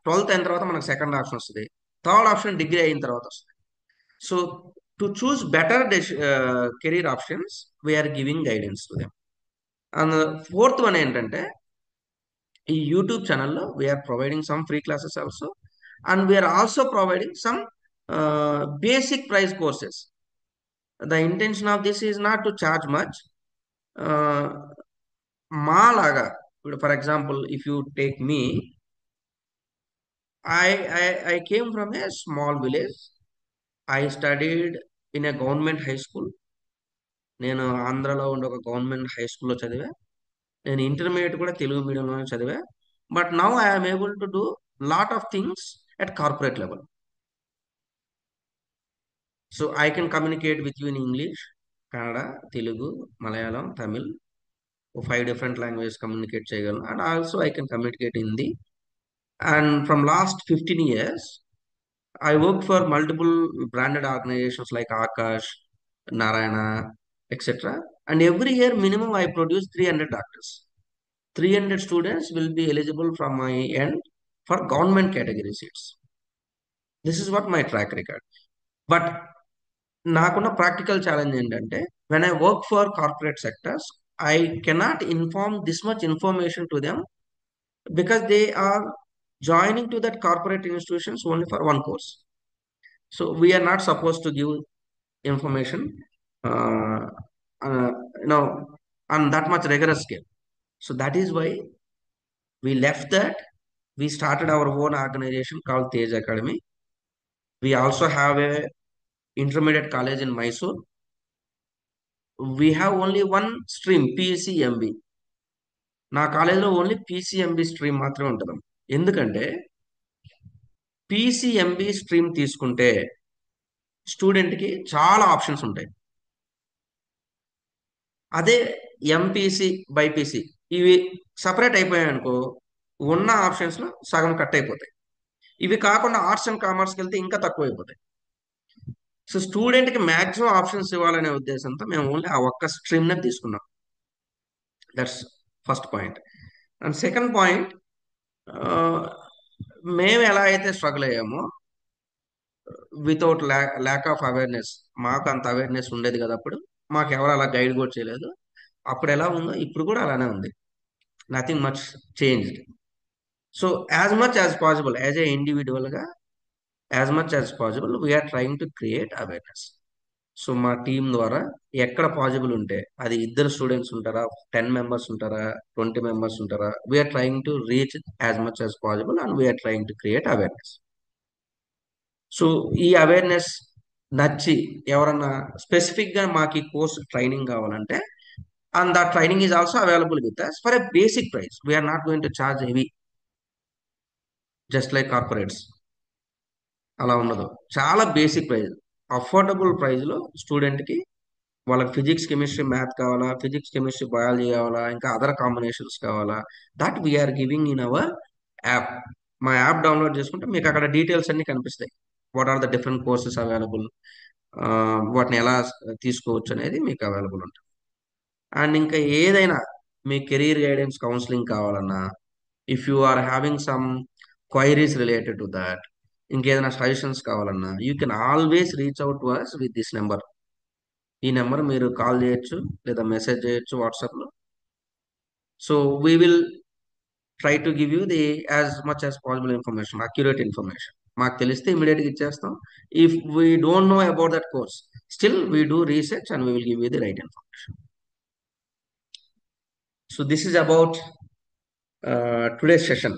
Speaker 1: 12th అయిన తర్వాత మనకు సెకండ్ ఆప్షన్ వస్తుంది, థర్డ్ ఆప్షన్ డిగ్రీ అయిన తర్వాత వస్తుంది. So to choose better career options we are giving guidance to them. And fourth one ఏంటంటే, ఈ యూట్యూబ్ ఛానల్లో we are providing some free classes also, and we are also providing some basic price courses. The intention of this is not to charge much. మా లాగా, ఇప్పుడు for example if you take me, I came from a small village. I studied in a government high school. నేను ఆంధ్రాలో ఉండే ఒక government high స్కూల్లో చదివా. నేను ఇంటర్మీడియట్ కూడా తెలుగు మీడియంలోనే చదివా. But now I'm able to do lot of things at corporate level. So I can communicate with you in English, Kannada, Telugu, Malayalam, Tamil. 5 different languages communicate చేయగలను. And also I can communicate Hindi. And from last 15 years, I worked for multiple branded organizations like Akash, Narayana, etc. And every year minimum I produce 300 doctors. 300 students will be eligible from my end for government category seats. This is what my track record. But నాకున్న practical challenge ఏంటంటే, when I work for corporate sectors, I cannot inform this much information to them because they are joining to that corporate institutions only for one course. So we are not suppose to give information, uh, on that much rigorous scale. So that is why we left that. We started our own organization called Tej Academy. We also have a intermediate college in Mysore. We have only one stream, PCMB. నా కాలేజీలో only PCMB stream మాత్రమే ఉంటుంది. ఎందుకంటే PCMB stream తీసుకుంటే స్టూడెంట్కి చాలా options ఉంటాయి. అదే MPC బైపీసీ ఇవి సపరేట్ అయిపోయాయి అనుకో, ఉన్న ఆప్షన్స్లో సగం కట్ అయిపోతాయి. ఇవి కాకుండా ఆర్ట్స్ అండ్ కామర్స్కి వెళ్తే ఇంకా తక్కువ అయిపోతాయి. సో స్టూడెంట్కి మ్యాక్సిమం ఆప్షన్స్ ఇవ్వాలనే ఉద్దేశంతో మేము ఓన్లీ ఆ ఒక్క స్ట్రీమ్నే తీసుకున్నాం. That's first point. And second point, మేము ఎలా అయితే స్ట్రగుల్ అయ్యామో వితౌట్ ల్యాక్ ఆఫ్ అవేర్నెస్, మాకు అంత అవేర్నెస్ ఉండేది కదా అప్పుడు, మాకు ఎవరు అలా గైడ్ కూడా చేయలేదు. అప్పుడు ఎలా ఉందో ఇప్పుడు కూడా అలానే ఉంది. Nothing much changed. So as much as possible as a ఇండివిజువల్గా as much as possible we're trying to create awareness. So మా టీం ద్వారా ఎక్కడ పాసిబుల్ ఉంటే, అది ఇద్దరు స్టూడెంట్స్ ఉంటారా, 10 మెంబర్స్ ఉంటారా, 20 మెంబర్స్ ఉంటారా, we are trying to reach as much as possible and we are trying to create awareness. So ఈ అవేర్నెస్ నచ్చి ఎవరన్నా స్పెసిఫిక్గా మాకు ఈ కోర్స్ ట్రైనింగ్ కావాలంటే, and the training is also available with us for a basic price. We are not going to charge heavy just like corporates. అలా ఉండదు. చాలా బేసిక్ ప్రైస్, అఫోర్డబుల్ ప్రైస్లో స్టూడెంట్కి వాళ్ళకి ఫిజిక్స్ కెమిస్ట్రీ మ్యాథ్ కావాలా, ఫిజిక్స్ కెమిస్ట్రీ బయాలజీ కావాలా, ఇంకా అదర్ కాంబినేషన్స్ కావాలా, that we are giving in our app. మా యాప్ డౌన్లోడ్ చేసుకుంటే మీకు అక్కడ డీటెయిల్స్ అన్ని కనిపిస్తాయి. What are the different courses available, వాటిని ఎలా తీసుకోవచ్చు అనేది మీకు అవైలబుల్ ఉంటుంది. అండ్ ఇంకా ఏదైనా మీ కెరీర్ గైడెన్స్ కౌన్సిలింగ్ కావాలన్నా, if you are having some queries related to that, ఇంకేదైనా సజెషన్స్ కావాలన్నా, you can always reach out to us with this number. ఈ నెంబర్ మీరు కాల్ చేయొచ్చు లేదా మెసేజ్ చేయొచ్చు వాట్సాప్లో. So we will try to give you the as much as possible information, accurate information. మాకు తెలిస్తే ఇమీడియట్గా ఇచ్చేస్తాం. If we don't know about that course, still we do research and we will give you the right information. So this is about today's session.